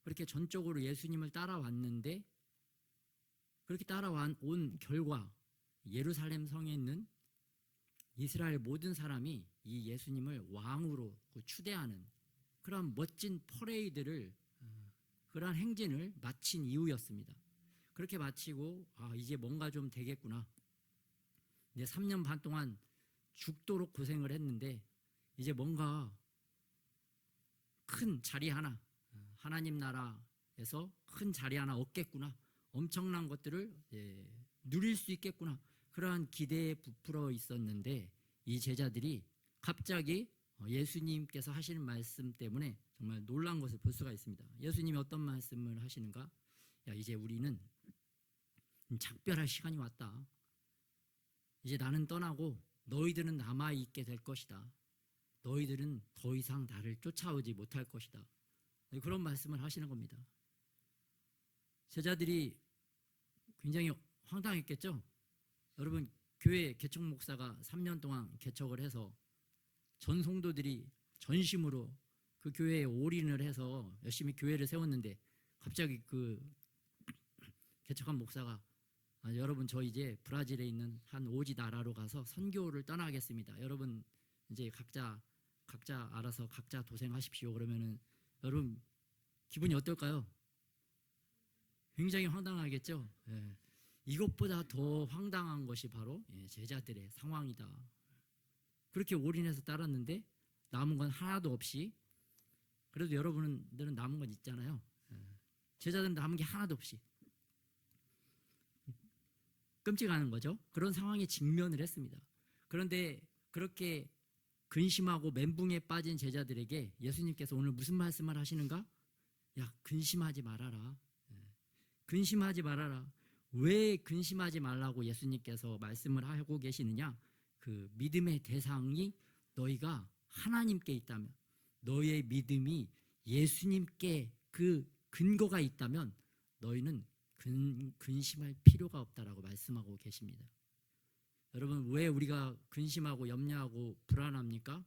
그렇게 전적으로 예수님을 따라왔는데 그렇게 따라온 결과 예루살렘 성에 있는 이스라엘 모든 사람이 이 예수님을 왕으로 추대하는 그런 멋진 퍼레이드를 그러한 행진을 마친 이후였습니다. 그렇게 마치고 이제 뭔가 좀 되겠구나. 이제 3년 반 동안 죽도록 고생을 했는데 이제 뭔가 큰 자리 하나 하나님 나라에서 큰 자리 하나 얻겠구나. 엄청난 것들을 누릴 수 있겠구나. 그러한 기대에 부풀어 있었는데 이 제자들이 갑자기 예수님께서 하시는 말씀 때문에 정말 놀란 것을 볼 수가 있습니다. 예수님이 어떤 말씀을 하시는가? 야, 이제 우리는 작별할 시간이 왔다. 이제 나는 떠나고 너희들은 남아있게 될 것이다. 너희들은 더 이상 나를 쫓아오지 못할 것이다. 그런 말씀을 하시는 겁니다. 제자들이 굉장히 황당했겠죠? 여러분, 교회 개척 목사가 3년 동안 개척을 해서 전 성도들이 전심으로 그 교회에 올인을 해서 열심히 교회를 세웠는데 갑자기 그 개척한 목사가 여러분 저 이제 브라질에 있는 한 오지 나라로 가서 선교를 떠나겠습니다. 여러분 이제 각자 알아서 각자 도생하십시오. 그러면은 여러분 기분이 어떨까요? 굉장히 황당하겠죠. 예. 이것보다 더 황당한 것이 바로 제자들의 상황이다. 그렇게 올인해서 따랐는데 남은 건 하나도 없이, 그래도 여러분들은 남은 건 있잖아요. 제자들은 남은 게 하나도 없이 끔찍한 거죠. 그런 상황에 직면을 했습니다. 그런데 그렇게 근심하고 멘붕에 빠진 제자들에게 예수님께서 오늘 무슨 말씀을 하시는가? 야, 근심하지 말아라. 근심하지 말아라. 왜 근심하지 말라고 예수님께서 말씀을 하고 계시느냐? 그 믿음의 대상이 너희가 하나님께 있다면, 너희의 믿음이 예수님께 그 근거가 있다면 너희는 근심할 필요가 없다라고 말씀하고 계십니다. 여러분, 왜 우리가 근심하고 염려하고 불안합니까?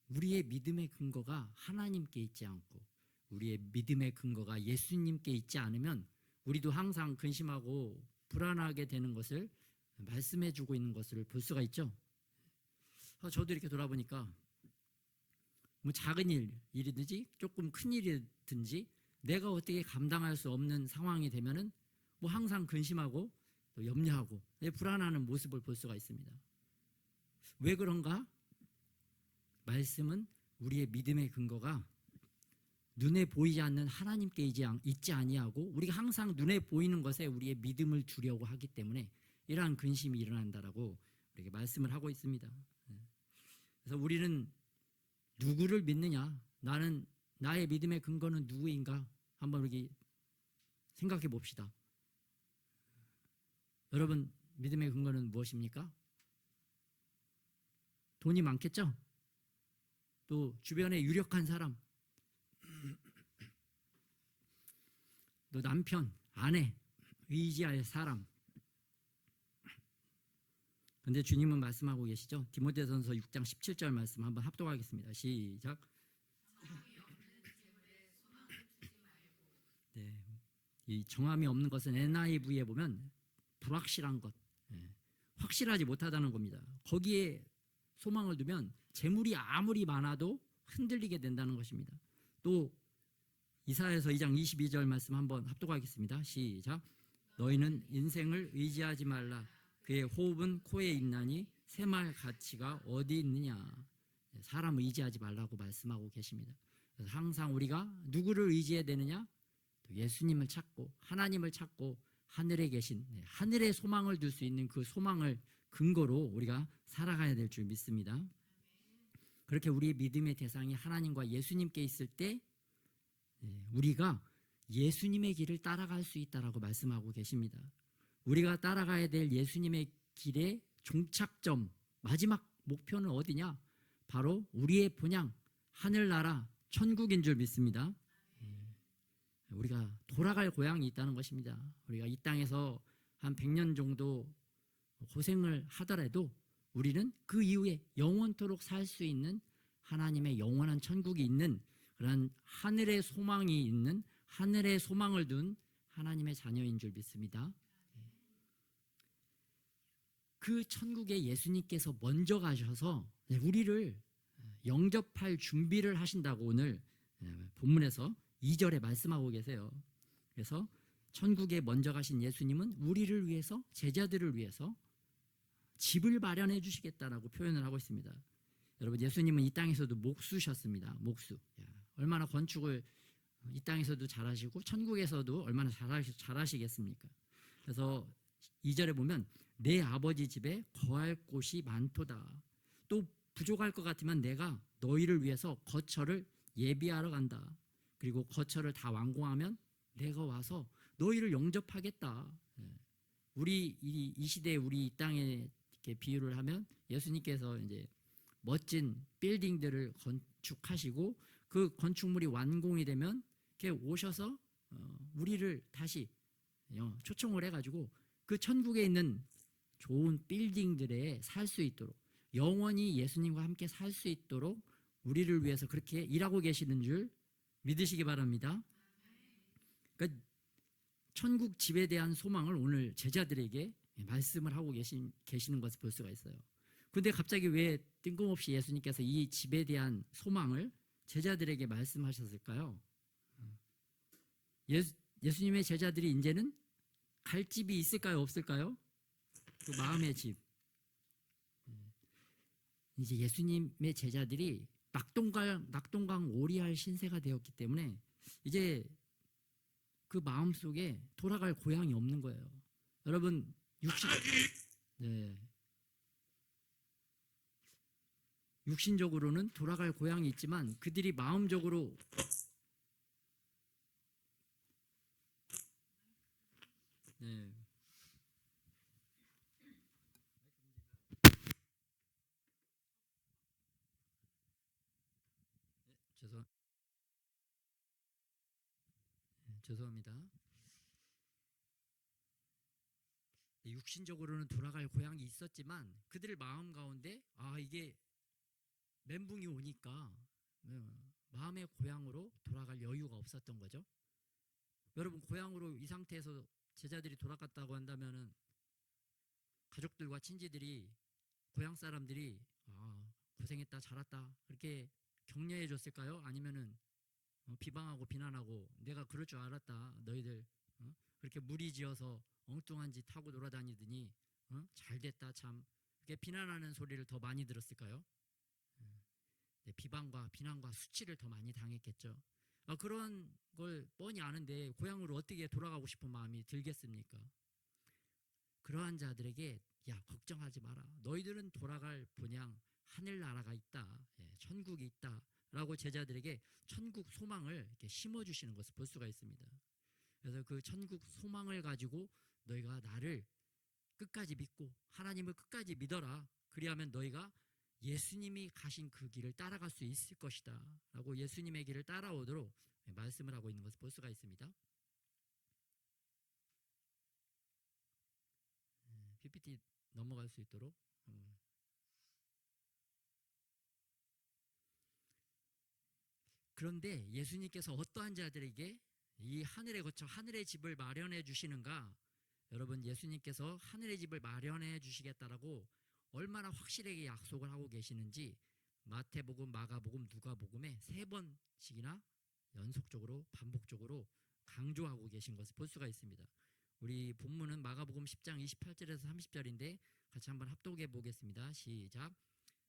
우리의 믿음의 근거가 하나님께 있지 않고 우리의 믿음의 근거가 예수님께 있지 않으면 우리도 항상 근심하고 불안하게 되는 것을 말씀해 주고 있는 것을 볼 수가 있죠. 저도 이렇게 돌아보니까 뭐 작은 일이든지 조금 큰 일이든지 내가 어떻게 감당할 수 없는 상황이 되면은 뭐 항상 근심하고 또 염려하고 불안하는 모습을 볼 수가 있습니다. 왜 그런가? 말씀은 우리의 믿음의 근거가 눈에 보이지 않는 하나님께 있지 아니하고 우리가 항상 눈에 보이는 것에 우리의 믿음을 두려고 하기 때문에 이러한 근심이 일어난다라고 우리에게 말씀을 하고 있습니다. 그래서 우리는 누구를 믿느냐? 나의 믿음의 근거는 누구인가? 한번 우리 생각해 봅시다. 여러분, 믿음의 근거는 무엇입니까? 돈이 많겠죠? 또 주변에 유력한 사람, 또 남편, 아내, 의지할 사람. 근데 주님은 말씀하고 계시죠? 디모데전서 6장 17절 말씀 한번 합독하겠습니다. 시작. 네, 이 정함이 없는 것은 NIV에 보면 불확실한 것, 확실하지 못하다는 겁니다. 거기에 소망을 두면 재물이 아무리 많아도 흔들리게 된다는 것입니다. 또 이사야서 2장 22절 말씀 한번 합독하겠습니다. 시작. 너희는 인생을 의지하지 말라. 그의 호흡은 코에 있나니 새말 가치가 어디 있느냐. 사람 의지하지 말라고 말씀하고 계십니다. 그래서 항상 우리가 누구를 의지해야 되느냐? 예수님을 찾고 하나님을 찾고 하늘에 계신, 하늘에 소망을 둘 수 있는 그 소망을 근거로 우리가 살아가야 될 줄 믿습니다. 그렇게 우리의 믿음의 대상이 하나님과 예수님께 있을 때 우리가 예수님의 길을 따라갈 수 있다라고 말씀하고 계십니다. 우리가 따라가야 될 예수님의 길의 종착점, 마지막 목표는 어디냐? 바로 우리의 본향, 하늘나라, 천국인 줄 믿습니다. 우리가 돌아갈 고향이 있다는 것입니다. 우리가 이 땅에서 한 100년 정도 고생을 하더라도 우리는 그 이후에 영원토록 살 수 있는 하나님의 영원한 천국이 있는 그런 하늘의 소망이 있는, 하늘의 소망을 둔 하나님의 자녀인 줄 믿습니다. 그 천국에 예수님께서 먼저 가셔서 우리를 영접할 준비를 하신다고 오늘 본문에서 2절에 말씀하고 계세요. 그래서 천국에 먼저 가신 예수님은 우리를 위해서, 제자들을 위해서 집을 마련해 주시겠다라고 표현을 하고 있습니다. 여러분, 예수님은 이 땅에서도 목수셨습니다. 목수. 얼마나 건축을 이 땅에서도 잘하시고 천국에서도 얼마나 잘하시겠습니까? 그래서 2절에 보면 내 아버지 집에 거할 곳이 많도다. 또 부족할 것 같으면 내가 너희를 위해서 거처를 예비하러 간다. 그리고 거처를 다 완공하면 내가 와서 너희를 영접하겠다. 우리 이 시대에 우리 이 땅에 이렇게 비유를 하면 예수님께서 이제 멋진 빌딩들을 건축하시고 그 건축물이 완공이 되면 이렇게 오셔서 우리를 다시 초청을 해가지고 그 천국에 있는 좋은 빌딩들에 살 수 있도록, 영원히 예수님과 함께 살 수 있도록 우리를 위해서 그렇게 일하고 계시는 줄 믿으시기 바랍니다. 그러니까 천국 집에 대한 소망을 오늘 제자들에게 말씀을 하고 계시는 것을 볼 수가 있어요. 근데 갑자기 왜 뜬금없이 예수님께서 이 집에 대한 소망을 제자들에게 말씀하셨을까요? 예수님의 제자들이 이제는 갈 집이 있을까요? 없을까요? 그 마음의 집. 이제 예수님의 제자들이 낙동강 오리알 신세가 되었기 때문에 이제 그 마음속에 돌아갈 고향이 없는 거예요. 여러분 육신적으로는 돌아갈 고향이 있지만 그들이 마음적으로 죄송합니다. 육신적으로는 돌아갈 고향이 있었지만 그들 마음 가운데 이게 멘붕이 오니까 마음의 고향으로 돌아갈 여유가 없었던 거죠. 여러분 고향으로 이 상태에서 제자들이 돌아갔다고 한다면은 가족들과 친지들이 고향 사람들이 고생했다 잘했다 그렇게 격려해 줬을까요? 아니면은 비방하고 비난하고 내가 그럴 줄 알았다 너희들 그렇게 무리지어서 엉뚱한 짓 하고 돌아다니더니 잘됐다 참 이렇게 비난하는 소리를 더 많이 들었을까요? 비방과 비난과 수치를 더 많이 당했겠죠. 그런 걸 뻔히 아는데 고향으로 어떻게 돌아가고 싶은 마음이 들겠습니까? 그러한 자들에게 야 걱정하지 마라 너희들은 돌아갈 본향 하늘나라가 있다 천국이 있다 라고 제자들에게 천국 소망을 이렇게 심어주시는 것을 볼 수가 있습니다. 그래서 그 천국 소망을 가지고 너희가 나를 끝까지 믿고 하나님을 끝까지 믿어라 그리하면 너희가 예수님이 가신 그 길을 따라갈 수 있을 것이다 라고 예수님의 길을 따라오도록 말씀을 하고 있는 것을 볼 수가 있습니다. PPT 넘어갈 수 있도록 그런데 예수님께서 어떠한 자들에게 이 하늘에 거쳐 하늘의 집을 마련해 주시는가? 여러분 예수님께서 하늘의 집을 마련해 주시겠다라고 얼마나 확실하게 약속을 하고 계시는지 마태복음, 마가복음, 누가복음에 3번씩이나 연속적으로 반복적으로 강조하고 계신 것을 볼 수가 있습니다. 우리 본문은 마가복음 10장 28절에서 30절인데 같이 한번 합독해 보겠습니다. 시작.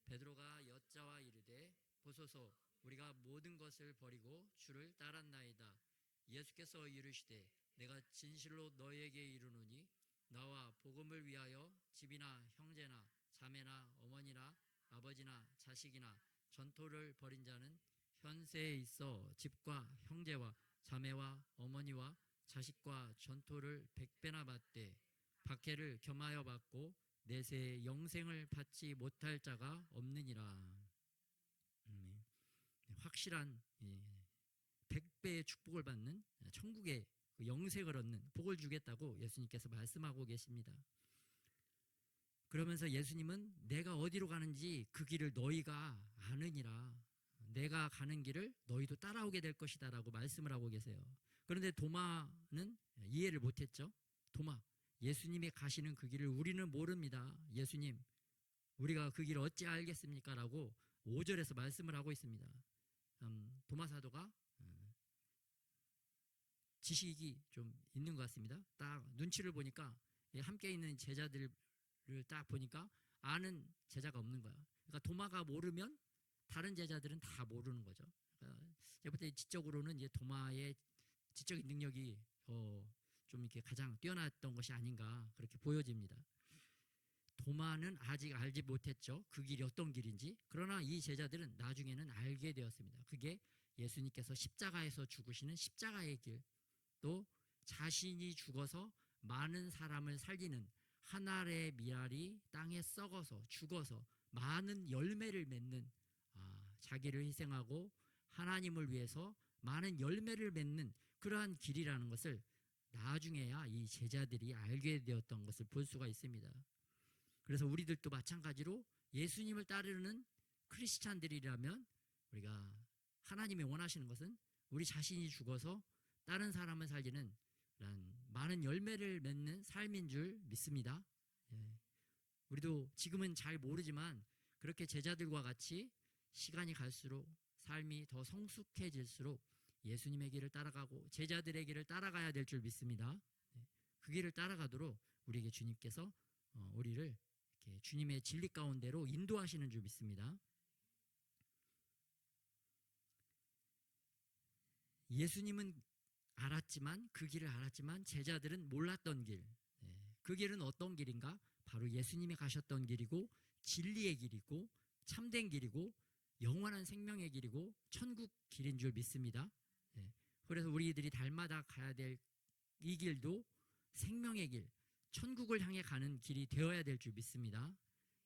베드로가 여자와 이르되 보소서 우리가 모든 것을 버리고 주를 따랐나이다. 예수께서 이르시되 내가 진실로 너희에게 이르노니 나와 복음을 위하여 집이나 형제나 자매나 어머니나 아버지나 자식이나 전토를 벌인 자는 현세에 있어 집과 형제와 자매와 어머니와 자식과 전토를 100배나 받되 박해를 겸하여 받고 내세에 영생을 받지 못할 자가 없느니라. 확실한 100배의 축복을 받는 천국의 영생을 얻는 복을 주겠다고 예수님께서 말씀하고 계십니다. 그러면서 예수님은 내가 어디로 가는지 그 길을 너희가 아느니라. 내가 가는 길을 너희도 따라오게 될 것이다 라고 말씀을 하고 계세요. 그런데 도마는 이해를 못했죠. 도마, 예수님이 가시는 그 길을 우리는 모릅니다. 예수님, 우리가 그 길을 어찌 알겠습니까? 라고 5절에서 말씀을 하고 있습니다. 도마 사도가 지식이 좀 있는 것 같습니다. 딱 눈치를 보니까 함께 있는 제자들을 딱 보니까 아는 제자가 없는 거야. 그러니까 도마가 모르면 다른 제자들은 다 모르는 거죠. 그러니까 제가 볼 때 지적으로는 이제 도마의 지적인 능력이 좀 이렇게 가장 뛰어났던 것이 아닌가 그렇게 보여집니다. 도마는 아직 알지 못했죠. 그 길이 어떤 길인지. 그러나 이 제자들은 나중에는 알게 되었습니다. 그게 예수님께서 십자가에서 죽으시는 십자가의 길, 또 자신이 죽어서 많은 사람을 살리는 한 알의 미랄이 땅에 썩어서 죽어서 많은 열매를 맺는 자기를 희생하고 하나님을 위해서 많은 열매를 맺는 그러한 길이라는 것을 나중에야 이 제자들이 알게 되었던 것을 볼 수가 있습니다. 그래서 우리들도 마찬가지로 예수님을 따르는 크리스찬들이라면 우리가 하나님이 원하시는 것은 우리 자신이 죽어서 다른 사람을 살리는 그런 많은 열매를 맺는 삶인 줄 믿습니다. 예. 우리도 지금은 잘 모르지만 그렇게 제자들과 같이 시간이 갈수록 삶이 더 성숙해질수록 예수님의 길을 따라가고 제자들의 길을 따라가야 될 줄 믿습니다. 예. 그 길을 따라가도록 우리에게 주님께서 우리를 이렇게 주님의 진리 가운데로 인도하시는 줄 믿습니다. 예수님은 알았지만 그 길을 알았지만 제자들은 몰랐던 길. 그 길은 어떤 길인가? 바로 예수님이 가셨던 길이고 진리의 길이고 참된 길이고 영원한 생명의 길이고 천국 길인 줄 믿습니다. 그래서 우리들이 달마다 가야 될 이 길도 생명의 길, 천국을 향해 가는 길이 되어야 될 줄 믿습니다.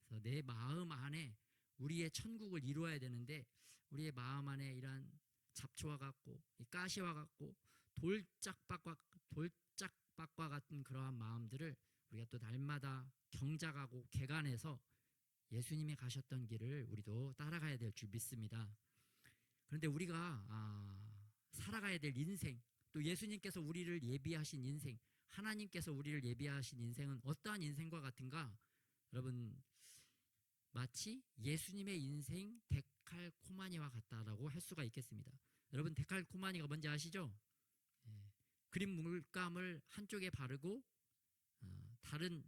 그래서 내 마음 안에 우리의 천국을 이루어야 되는데 우리의 마음 안에 이러한 잡초와 같고 가시와 같고 돌짝밭과 같은 그러한 마음들을 우리가 또 날마다 경작하고 개간해서 예수님이 가셨던 길을 우리도 따라가야 될 줄 믿습니다. 그런데 우리가 살아가야 될 인생, 또 예수님께서 우리를 예비하신 인생, 하나님께서 우리를 예비하신 인생은 어떠한 인생과 같은가? 여러분, 마치 예수님의 인생 데칼코마니와 같다라고 할 수가 있겠습니다. 여러분, 데칼코마니가 뭔지 아시죠? 그림 물감을 한쪽에 바르고 다른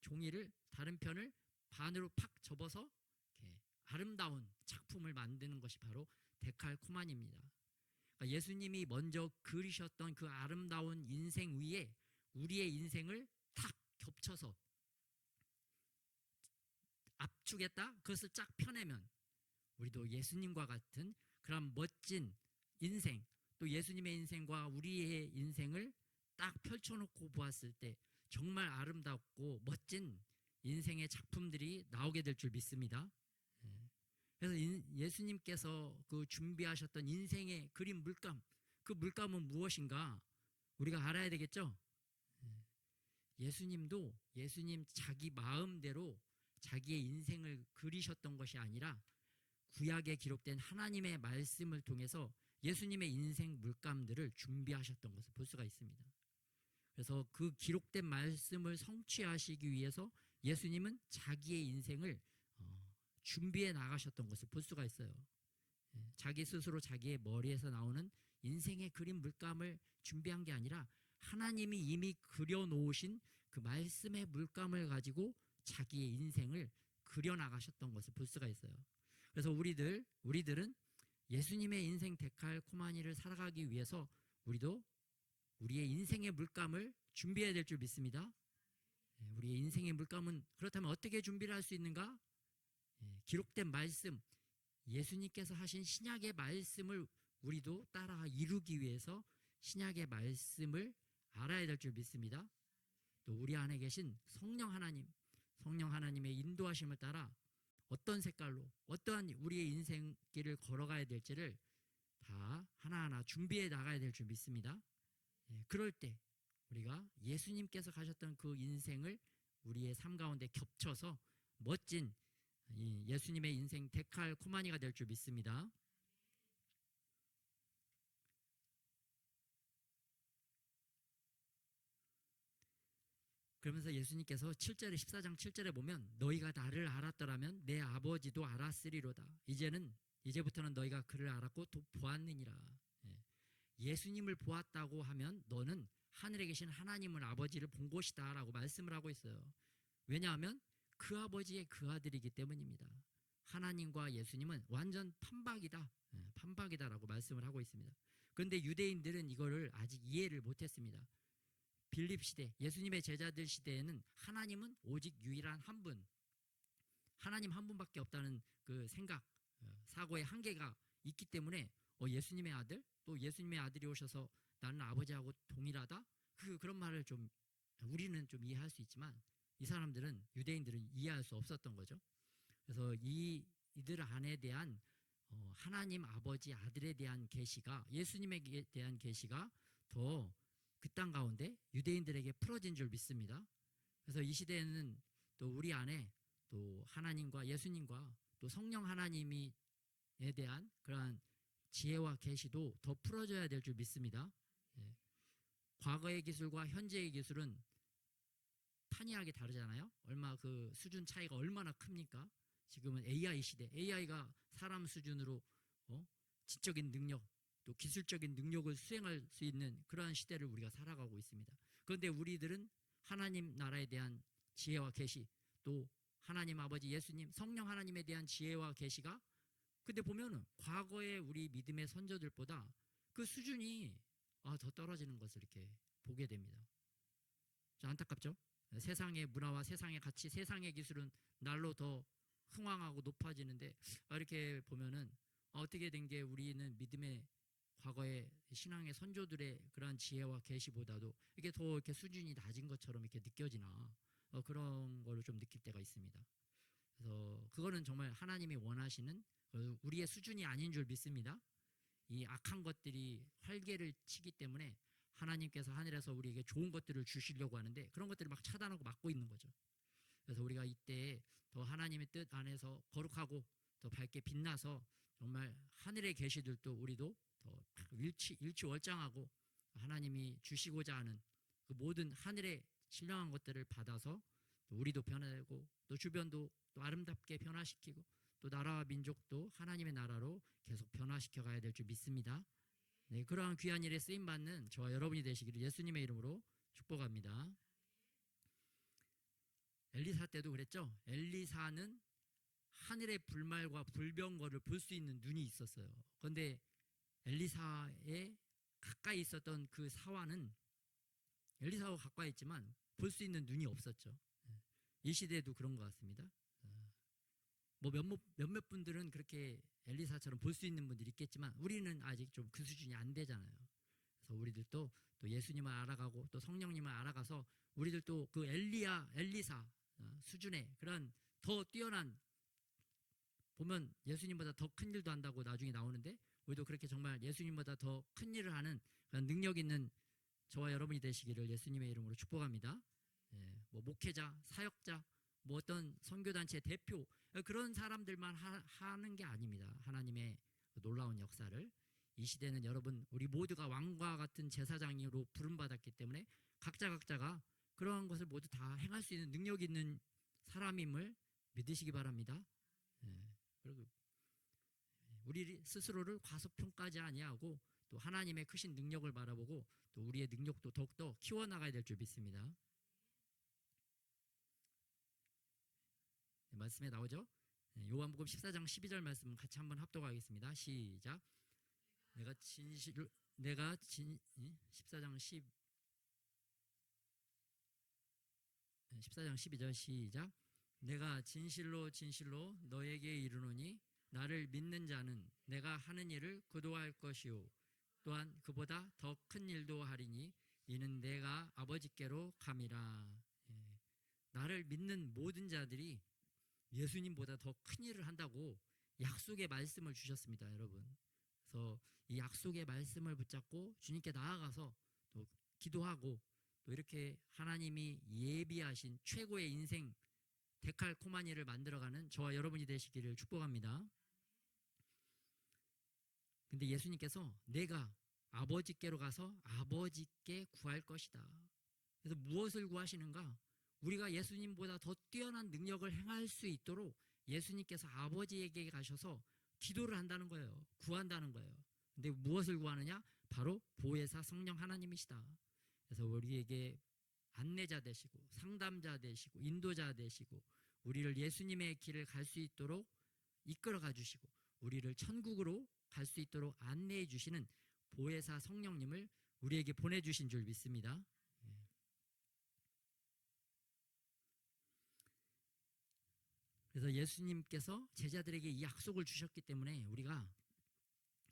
종이를 다른 편을 반으로 팍 접어서 이렇게 아름다운 작품을 만드는 것이 바로 데칼코마니입니다. 그러니까 예수님이 먼저 그리셨던 그 아름다운 인생 위에 우리의 인생을 탁 겹쳐서 압축했다? 그것을 쫙 펴내면 우리도 예수님과 같은 그런 멋진 인생, 또 예수님의 인생과 우리의 인생을 딱 펼쳐놓고 보았을 때 정말 아름답고 멋진 인생의 작품들이 나오게 될 줄 믿습니다. 그래서 예수님께서 그 준비하셨던 인생의 그림 물감, 그 물감은 무엇인가 우리가 알아야 되겠죠? 예수님도 예수님 자기 마음대로 자기의 인생을 그리셨던 것이 아니라 구약에 기록된 하나님의 말씀을 통해서 예수님의 인생 물감들을 준비하셨던 것을 볼 수가 있습니다. 그래서 그 기록된 말씀을 성취하시기 위해서 예수님은 자기의 인생을 준비해 나가셨던 것을 볼 수가 있어요. 자기 스스로 자기의 머리에서 나오는 인생의 그림 물감을 준비한 게 아니라 하나님이 이미 그려놓으신 그 말씀의 물감을 가지고 자기의 인생을 그려나가셨던 것을 볼 수가 있어요. 그래서 우리들은 예수님의 인생 데칼코마니를 살아가기 위해서 우리도 우리의 인생의 물감을 준비해야 될 줄 믿습니다. 우리의 인생의 물감은 그렇다면 어떻게 준비를 할 수 있는가? 기록된 말씀, 예수님께서 하신 신약의 말씀을 우리도 따라 이루기 위해서 신약의 말씀을 알아야 될 줄 믿습니다. 또 우리 안에 계신 성령 하나님의 인도하심을 따라 어떤 색깔로 어떠한 우리의 인생길을 걸어가야 될지를 다 하나하나 준비해 나가야 될 줄 믿습니다. 그럴 때 우리가 예수님께서 가셨던 그 인생을 우리의 삶 가운데 겹쳐서 멋진 예수님의 인생 데칼코마니가 될 줄 믿습니다. 그러면서 예수님께서 7절에 14장 7절에 보면 너희가 나를 알았더라면 내 아버지도 알았으리로다. 이제부터는 너희가 그를 알았고 또 보았느니라. 예수님을 보았다고 하면 너는 하늘에 계신 하나님을 아버지를 본 것이다 라고 말씀을 하고 있어요. 왜냐하면 그 아버지의 그 아들이기 때문입니다. 하나님과 예수님은 완전 판박이다라고 말씀을 하고 있습니다. 그런데 유대인들은 이거를 아직 이해를 못했습니다. 빌립 시대, 예수님의 제자들 시대에는 하나님은 오직 유일한 한 분, 하나님 한 분밖에 없다는 그 생각, 사고의 한계가 있기 때문에 예수님의 아들, 또 예수님의 아들이 오셔서 나는 아버지하고 동일하다? 그런 말을 좀 우리는 좀 이해할 수 있지만 이 사람들은, 유대인들은 이해할 수 없었던 거죠. 그래서 이들 안에 대한 하나님 아버지 아들에 대한 계시가, 예수님에 대한 계시가 더 그 땅 가운데 유대인들에게 풀어진 줄 믿습니다. 그래서 이 시대에는 또 우리 안에 또 하나님과 예수님과 또 성령 하나님에 대한 그러한 지혜와 계시도 더 풀어져야 될 줄 믿습니다. 예. 과거의 기술과 현재의 기술은 판이하게 다르잖아요. 얼마 그 수준 차이가 얼마나 큽니까? 지금은 AI 시대, AI가 사람 수준으로 지적인 능력, 또 기술적인 능력을 수행할 수 있는 그러한 시대를 우리가 살아가고 있습니다. 그런데 우리들은 하나님 나라에 대한 지혜와 계시, 또 하나님 아버지 예수님, 성령 하나님에 대한 지혜와 계시가 근데 보면은 과거의 우리 믿음의 선조들보다 그 수준이 더 떨어지는 것을 이렇게 보게 됩니다. 좀 안타깝죠? 세상의 문화와 세상의 가치, 세상의 기술은 날로 더 흥왕하고 높아지는데 이렇게 보면은 어떻게 된 게 우리는 믿음의 과거의 신앙의 선조들의 그러한 지혜와 계시보다도 이게 더 이렇게 수준이 낮은 것처럼 이렇게 느껴지나 그런 걸 좀 느낄 때가 있습니다. 그래서 그거는 정말 하나님이 원하시는 우리의 수준이 아닌 줄 믿습니다. 이 악한 것들이 활개를 치기 때문에 하나님께서 하늘에서 우리에게 좋은 것들을 주시려고 하는데 그런 것들을 막 차단하고 막고 있는 거죠. 그래서 우리가 이때 더 하나님의 뜻 안에서 거룩하고 더 밝게 빛나서 정말 하늘의 계시들도 우리도 더 일치월장하고 하나님이 주시고자 하는 그 모든 하늘의 신령한 것들을 받아서 또 우리도 변화되고 또 주변도 또 아름답게 변화시키고 또 나라와 민족도 하나님의 나라로 계속 변화시켜 가야 될 줄 믿습니다. 네, 그러한 귀한 일에 쓰임받는 저와 여러분이 되시기를 예수님의 이름으로 축복합니다. 엘리사 때도 그랬죠. 엘리사는 하늘의 불말과 불병거를 볼 수 있는 눈이 있었어요. 그런데 엘리사의 가까이 있었던 그 사화는 엘리사와 가까이 있지만 볼 수 있는 눈이 없었죠. 이 시대에도 그런 것 같습니다. 뭐 몇몇 분들은 그렇게 엘리사처럼 볼 수 있는 분들이 있겠지만 우리는 아직 좀 그 수준이 안 되잖아요. 그래서 우리들도 또 예수님을 알아가고 또 성령님을 알아가서 우리들도 그 엘리사 수준의 그런 더 뛰어난 보면 예수님보다 더 큰 일도 한다고 나중에 나오는데 우리도 그렇게 정말 예수님보다 더 큰 일을 하는 그런 능력 있는 저와 여러분이 되시기를 예수님의 이름으로 축복합니다. 뭐 목회자, 사역자, 뭐 어떤 선교단체 대표 그런 사람들만 하는 게 아닙니다. 하나님의 놀라운 역사를 이 시대는 여러분 우리 모두가 왕과 같은 제사장으로 부름받았기 때문에 각자가 그러한 것을 모두 다 행할 수 있는 능력 있는 사람임을 믿으시기 바랍니다. 그리고 우리 스스로를 과소평가하지 아니하고 또 하나님의 크신 능력을 바라보고 또 우리의 능력도 더욱더 키워나가야 될 줄 믿습니다. 말씀에 나오죠? 요한복음 14장 12절 말씀 같이 한번 합독하겠습니다. 시작. 14장 12절 시작. 내가 진실로 너에게 이르노니 나를 믿는 자는 내가 하는 일을 그도 할 것이요 또한 그보다 더 큰 일도 하리니 이는 내가 아버지께로 감이라. 나를 믿는 모든 자들이 예수님보다 더 큰 일을 한다고 약속의 말씀을 주셨습니다, 여러분. 그래서 이 약속의 말씀을 붙잡고 주님께 나아가서 또 기도하고 또 이렇게 하나님이 예비하신 최고의 인생 데칼코마니를 만들어가는 저와 여러분이 되시기를 축복합니다. 근데 예수님께서 내가 아버지께로 가서 아버지께 구할 것이다. 그래서 무엇을 구하시는가? 우리가 예수님보다 더 뛰어난 능력을 행할 수 있도록 예수님께서 아버지에게 가셔서 기도를 한다는 거예요. 구한다는 거예요. 근데 무엇을 구하느냐? 바로 보혜사 성령 하나님이시다. 그래서 우리에게 안내자 되시고 상담자 되시고 인도자 되시고 우리를 예수님의 길을 갈 수 있도록 이끌어가 주시고 우리를 천국으로 갈 수 있도록 안내해 주시는 보혜사 성령님을 우리에게 보내주신 줄 믿습니다. 그래서 예수님께서 제자들에게 이 약속을 주셨기 때문에 우리가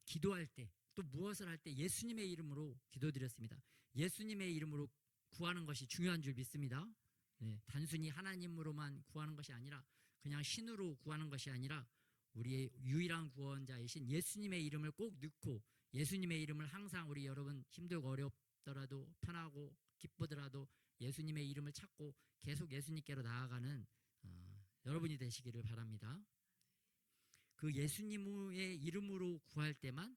기도할 때 또 무엇을 할 때 예수님의 이름으로 기도드렸습니다. 예수님의 이름으로 구하는 것이 중요한 줄 믿습니다. 단순히 하나님으로만 구하는 것이 아니라 그냥 신으로 구하는 것이 아니라 우리의 유일한 구원자이신 예수님의 이름을 꼭 넣고 예수님의 이름을 항상 우리 여러분 힘들고 어렵더라도 편하고 기쁘더라도 예수님의 이름을 찾고 계속 예수님께로 나아가는 여러분이 되시기를 바랍니다. 그 예수님의 이름으로 구할 때만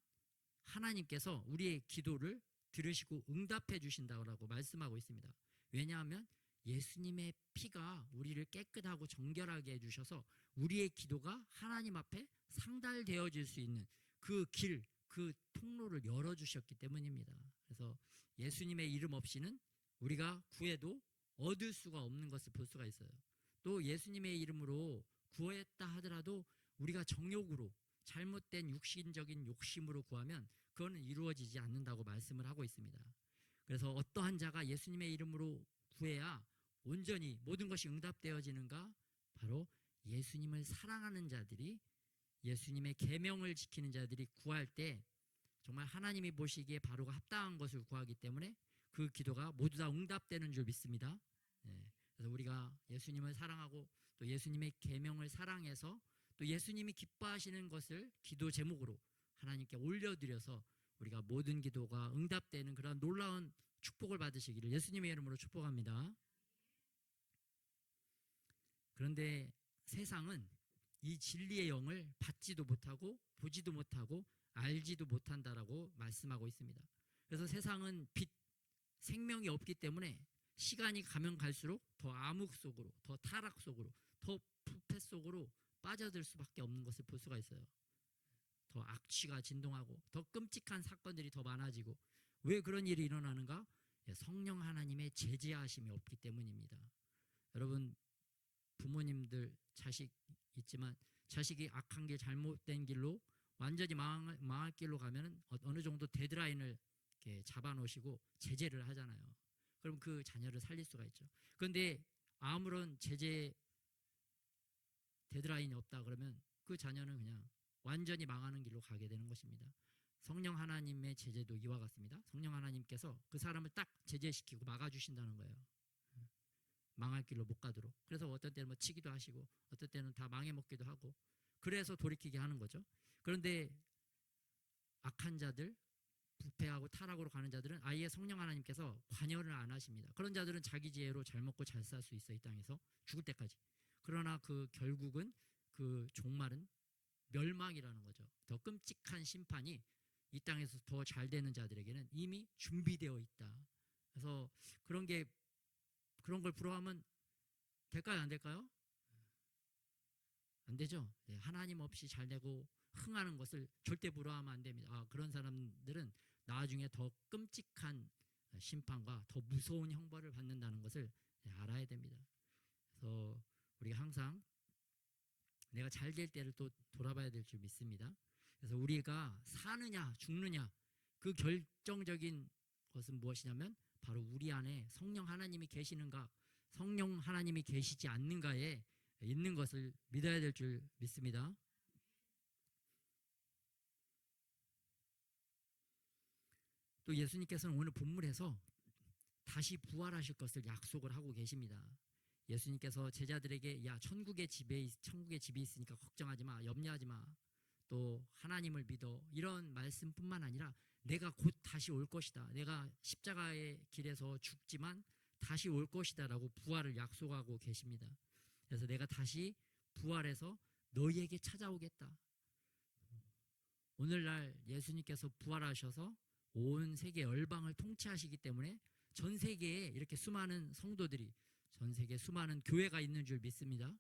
하나님께서 우리의 기도를 들으시고 응답해 주신다고 말씀하고 있습니다. 왜냐하면 예수님의 피가 우리를 깨끗하고 정결하게 해주셔서 우리의 기도가 하나님 앞에 상달되어질 수 있는 그 길, 그 통로를 열어주셨기 때문입니다. 그래서 예수님의 이름 없이는 우리가 구해도 얻을 수가 없는 것을 볼 수가 있어요. 또 예수님의 이름으로 구했다 하더라도 우리가 정욕으로 잘못된 육신적인 욕심으로 구하면 그거는 이루어지지 않는다고 말씀을 하고 있습니다. 그래서 어떠한 자가 예수님의 이름으로 구해야 온전히 모든 것이 응답되어지는가? 바로 예수님을 사랑하는 자들이, 예수님의 계명을 지키는 자들이 구할 때 정말 하나님이 보시기에 바로가 합당한 것을 구하기 때문에 그 기도가 모두 다 응답되는 줄 믿습니다. 그래서 우리가 예수님을 사랑하고 또 예수님의 계명을 사랑해서 또 예수님이 기뻐하시는 것을 기도 제목으로 하나님께 올려드려서 우리가 모든 기도가 응답되는 그런 놀라운 축복을 받으시기를 예수님의 이름으로 축복합니다. 그런데 세상은 이 진리의 영을 받지도 못하고 보지도 못하고 알지도 못한다라고 말씀하고 있습니다. 그래서 세상은 빛, 생명이 없기 때문에 시간이 가면 갈수록 더 암흑 속으로, 더 타락 속으로, 더 부패 속으로 빠져들 수밖에 없는 것을 볼 수가 있어요. 더 악취가 진동하고 더 끔찍한 사건들이 더 많아지고, 왜 그런 일이 일어나는가? 성령 하나님의 제재하심이 없기 때문입니다. 여러분, 부모님들 자식 있지만 자식이 악한 길, 잘못된 길로 완전히 망할 길로 가면 어느 정도 데드라인을 이렇게 잡아놓으시고 제재를 하잖아요. 그럼 그 자녀를 살릴 수가 있죠. 그런데 아무런 제재 데드라인이 없다 그러면 그 자녀는 그냥 완전히 망하는 길로 가게 되는 것입니다. 성령 하나님의 제재도 이와 같습니다. 성령 하나님께서 그 사람을 딱 제재시키고 막아주신다는 거예요. 망할 길로 못 가도록. 그래서 어떤 때는 뭐 치기도 하시고 어떤 때는 다 망해먹기도 하고, 그래서 돌이키게 하는 거죠. 그런데 악한 자들, 부패하고 타락으로 가는 자들은 아예 성령 하나님께서 관여를 안 하십니다. 그런 자들은 자기 지혜로 잘 먹고 잘 살 수 있어, 이 땅에서 죽을 때까지. 그러나 그 결국은 그 종말은 멸망이라는 거죠. 더 끔찍한 심판이 이 땅에서 더 잘 되는 자들에게는 이미 준비되어 있다. 그래서 그런 걸 부러워하면 될까요, 안 될까요? 안 되죠. 하나님 없이 잘 되고 흥하는 것을 절대 부러워하면 안 됩니다. 그런 사람들은 나중에 더 끔찍한 심판과 더 무서운 형벌을 받는다는 것을 알아야 됩니다. 그래서 우리가 항상 내가 잘 될 때를 또 돌아봐야 될 줄 믿습니다. 그래서 우리가 사느냐 죽느냐, 그 결정적인 것은 무엇이냐면 바로 우리 안에 성령 하나님이 계시는가, 성령 하나님이 계시지 않는가에 있는 것을 믿어야 될 줄 믿습니다. 또 예수님께서는 오늘 본문에서 다시 부활하실 것을 약속을 하고 계십니다. 예수님께서 제자들에게 야, 천국의 집이 있으니까 걱정하지 마, 염려하지 마, 또 하나님을 믿어, 이런 말씀뿐만 아니라 내가 곧 다시 올 것이다, 내가 십자가의 길에서 죽지만 다시 올 것이다 라고 부활을 약속하고 계십니다. 그래서 내가 다시 부활해서 너희에게 찾아오겠다. 오늘날 예수님께서 부활하셔서 온 세계 열방을 통치하시기 때문에 전 세계에 이렇게 수많은 성도들이, 전 세계 수많은 교회가 있는 줄 믿습니다.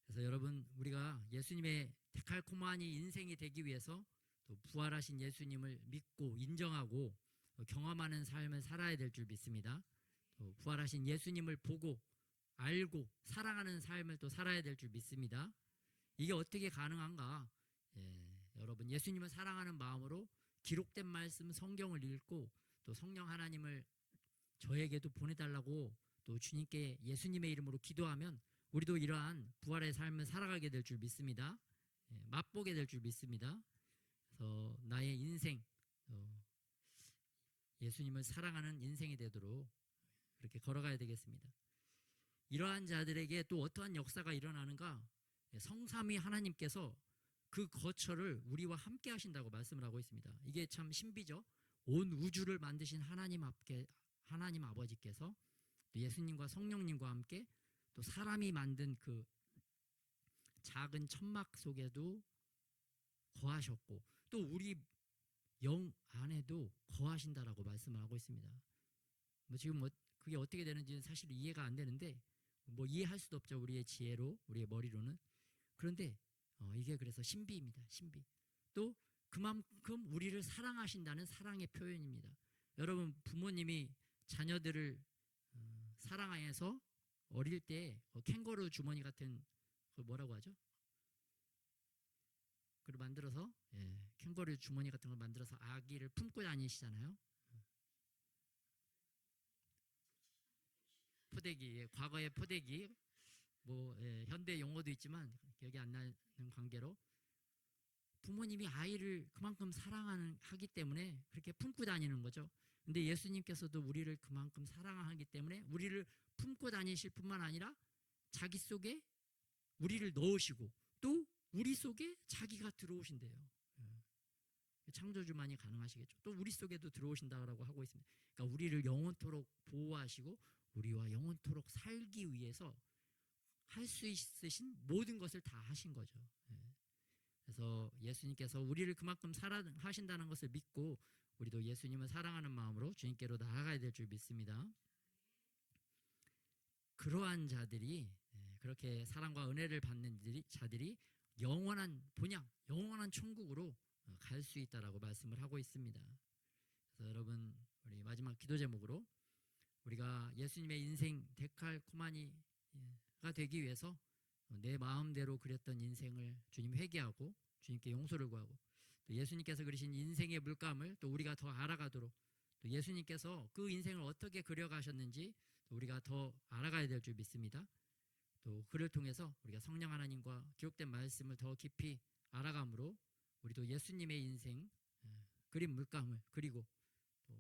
그래서 여러분, 우리가 예수님의 데칼코마니 인생이 되기 위해서 또 부활하신 예수님을 믿고 인정하고 경험하는 삶을 살아야 될 줄 믿습니다. 또 부활하신 예수님을 보고 알고 사랑하는 삶을 또 살아야 될 줄 믿습니다. 이게 어떻게 가능한가? 여러분, 예수님을 사랑하는 마음으로 기록된 말씀 성경을 읽고 또 성령 하나님을 저에게도 보내달라고 또 주님께 예수님의 이름으로 기도하면 우리도 이러한 부활의 삶을 살아가게 될 줄 믿습니다. 맛보게 될 줄 믿습니다. 그래서 나의 인생, 예수님을 사랑하는 인생이 되도록 그렇게 걸어가야 되겠습니다. 이러한 자들에게 또 어떠한 역사가 일어나는가? 성삼위 하나님께서 그 거처를 우리와 함께 하신다고 말씀을 하고 있습니다. 이게 참 신비죠. 온 우주를 만드신 하나님 아버지께서 예수님과 성령님과 함께 또 사람이 만든 그 작은 천막 속에도 거하셨고 또 우리 영 안에도 거하신다라고 말씀을 하고 있습니다. 뭐 지금 그게 어떻게 되는지는 사실 이해가 안 되는데 뭐 이해할 수도 없죠. 우리의 지혜로, 우리의 머리로는. 그런데 이게 그래서 신비입니다. 신비. 또 그만큼 우리를 사랑하신다는 사랑의 표현입니다. 여러분 부모님이 자녀들을 사랑해서 어릴 때 캥거루 주머니 같은 그 뭐라고 하죠? 그걸 만들어서 캥거루 주머니 같은 걸 만들어서 아기를 품고 다니시잖아요. 포대기, 과거의 포대기, 뭐 현대 용어도 있지만 기억이 안 나는 관계로 부모님이 아이를 그만큼 사랑하기 때문에 그렇게 품고 다니는 거죠. 근데 예수님께서도 우리를 그만큼 사랑하기 때문에 우리를 품고 다니실 뿐만 아니라 자기 속에 우리를 넣으시고 또 우리 속에 자기가 들어오신대요. 창조주만이 가능하시겠죠. 또 우리 속에도 들어오신다고 하고 있습니다. 그러니까 우리를 영원토록 보호하시고 우리와 영원토록 살기 위해서 할 수 있으신 모든 것을 다 하신 거죠. 그래서 예수님께서 우리를 그만큼 사랑하신다는 것을 믿고 우리도 예수님을 사랑하는 마음으로 주님께로 나아가야 될 줄 믿습니다. 그러한 자들이 그렇게 사랑과 은혜를 받는 자들이 영원한 본향, 영원한 천국으로 갈 수 있다라고 말씀을 하고 있습니다. 그래서 여러분 우리 마지막 기도 제목으로 우리가 예수님의 인생 데칼코마니가 되기 위해서 내 마음대로 그렸던 인생을 주님 회개하고 주님께 용서를 구하고 또 예수님께서 그리신 인생의 물감을 또 우리가 더 알아가도록 또 예수님께서 그 인생을 어떻게 그려가셨는지 우리가 더 알아가야 될 줄 믿습니다. 또 그를 통해서 우리가 성령 하나님과 기록된 말씀을 더 깊이 알아감으로 우리도 예수님의 인생 그린 물감을 그리고 또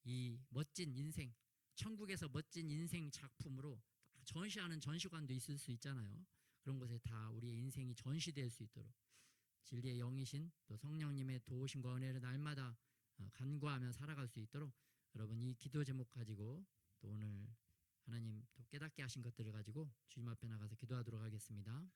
이 멋진 인생 천국에서 멋진 인생 작품으로 전시하는 전시관도 있을 수 있잖아요. 그런 곳에 다 우리의 인생이 전시될 수 있도록 진리의 영이신 또 성령님의 도우심과 은혜를 날마다 간구하며 살아갈 수 있도록 여러분 이 기도 제목 가지고 또 오늘 하나님 또 깨닫게 하신 것들을 가지고 주님 앞에 나가서 기도하도록 하겠습니다.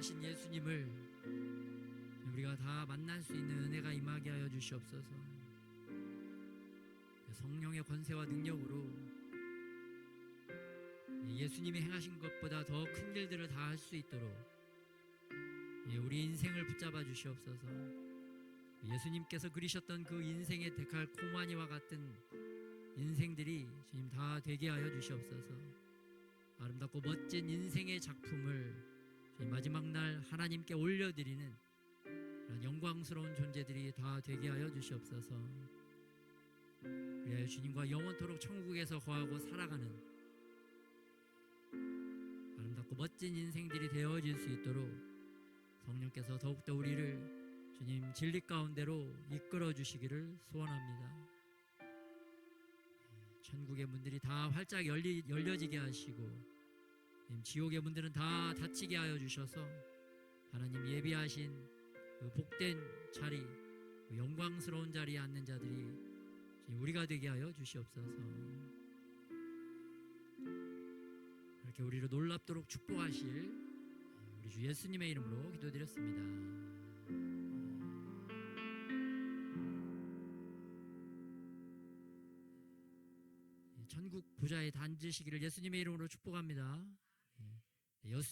부활하신 예수님을 우리가 다 만날 수 있는 은혜가 임하게 하여 주시옵소서. 성령의 권세와 능력으로 예수님이 행하신 것보다 더 큰 일들을 다 할 수 있도록 우리 인생을 붙잡아 주시옵소서. 예수님께서 그리셨던 그 인생의 데칼코마니와 같은 인생들이 주님 다 되게 하여 주시옵소서. 아름답고 멋진 인생의 작품을 주님 마지막 날 하나님께 올려드리는 그런 영광스러운 존재들이 다 되게 하여 주시옵소서. 그래야 주님과 영원토록 천국에서 거하고 살아가는 아름답고 멋진 인생들이 되어질 수 있도록 성령께서 더욱더 우리를 주님 진리 가운데로 이끌어 주시기를 소원합니다. 천국의 문들이 다 활짝 열려지게 하시고 지옥의 문들은 다 닫히게 하여 주셔서 하나님 예비하신 그 복된 자리, 그 영광스러운 자리에 앉는 자들이 우리가 되게 하여 주시옵소서. 이렇게 우리를 놀랍도록 축복하실 우리 주 예수님의 이름으로 기도드렸습니다. 천국 보좌에 다 앉으시기를 예수님의 이름으로 축복합니다.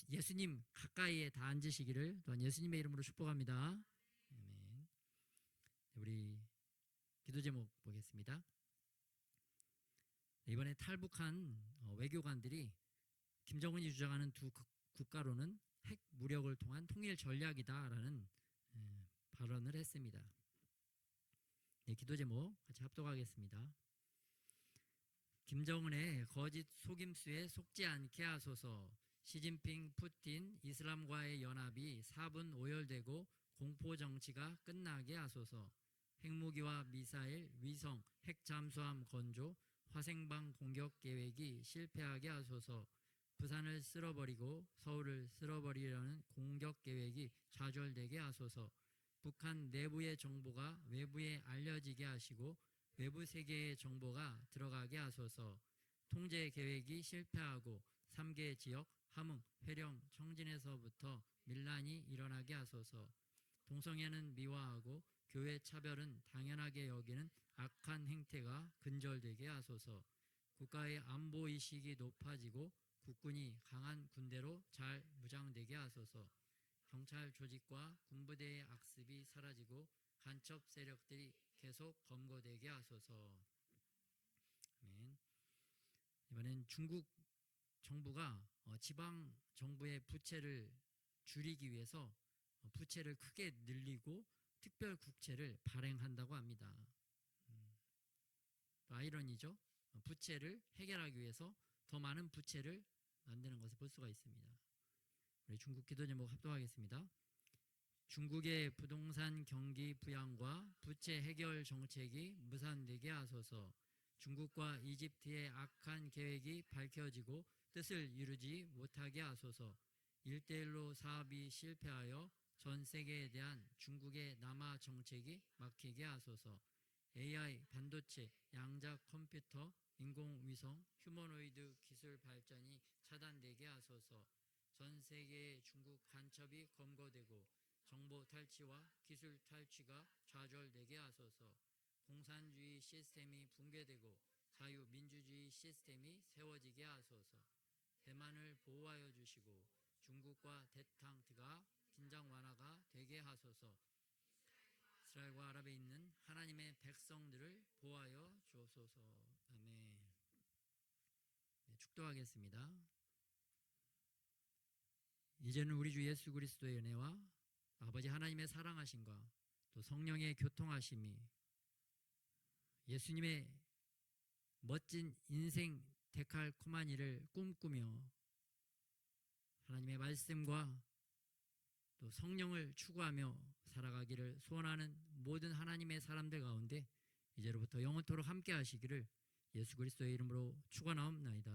예수님 가까이에 다 앉으시기를 또한 예수님의 이름으로 축복합니다. 아멘. 우리 기도 제목 보겠습니다. 이번에 탈북한 외교관들이 김정은이 주장하는 두 국가로는 핵 무력을 통한 통일 전략이다라는 발언을 했습니다. 기도 제목 같이 합독하겠습니다. 김정은의 거짓 속임수에 속지 않게 하소서. 시진핑, 푸틴, 이슬람과의 연합이 4분 오열되고 공포 정치가 끝나게 하소서. 핵무기와 미사일, 위성, 핵 잠수함 건조, 화생방 공격 계획이 실패하게 하소서. 부산을 쓸어버리고 서울을 쓸어버리려는 공격 계획이 좌절되게 하소서. 북한 내부의 정보가 외부에 알려지게 하시고 외부 세계의 정보가 들어가게 하소서. 통제 계획이 실패하고 3개 지역 함흥, 회령, 청진에서부터 밀란이 일어나게 하소서. 동성애는 미화하고 교회 차별은 당연하게 여기는 악한 행태가 근절되게 하소서. 국가의 안보 의식이 높아지고 국군이 강한 군대로 잘 무장되게 하소서. 경찰 조직과 군부대의 악습이 사라지고 간첩 세력들이 계속 검거되게 하소서. 아멘. 이번엔 중국 정부가 지방 정부의 부채를 줄이기 위해서 부채를 크게 늘리고 특별 국채를 발행한다고 합니다. 아이러니죠. 부채를 해결하기 위해서 더 많은 부채를 만드는 것을 볼 수가 있습니다. 우리 중국 기도 제목 합독하겠습니다. 중국의 부동산 경기 부양과 부채 해결 정책이 무산되게 하소서. 중국과 이집트의 악한 계획이 밝혀지고 뜻을 이루지 못하게 하소서. 1:1로 사업이 실패하여 전 세계에 대한 중국의 남하 정책이 막히게 하소서. AI, 반도체, 양자 컴퓨터, 인공위성, 휴머노이드 기술 발전이 차단되게 하소서. 전 세계의 중국 간첩이 검거되고 정보 탈취와 기술 탈취가 좌절되게 하소서. 공산주의 시스템이 붕괴되고 자유민주주의 시스템이 세워지게 하소서. 대만을 보호하여 주시고 중국과 대탕트가 긴장 완화가 되게 하소서. 이스라엘과 아랍에 있는 하나님의 백성들을 보호하여 주옵소서. 아멘. 축도하겠습니다. 이제는 우리 주 예수 그리스도의 은혜와 아버지 하나님의 사랑하심과 또 성령의 교통하심이 예수님의 멋진 인생 데칼코마니를 꿈꾸며 하나님의 말씀과 또 성령을 추구하며 살아가기를 소원하는 모든 하나님의 사람들 가운데 이제로부터 영원토록 함께 하시기를 예수 그리스도의 이름으로 축원하옵나이다.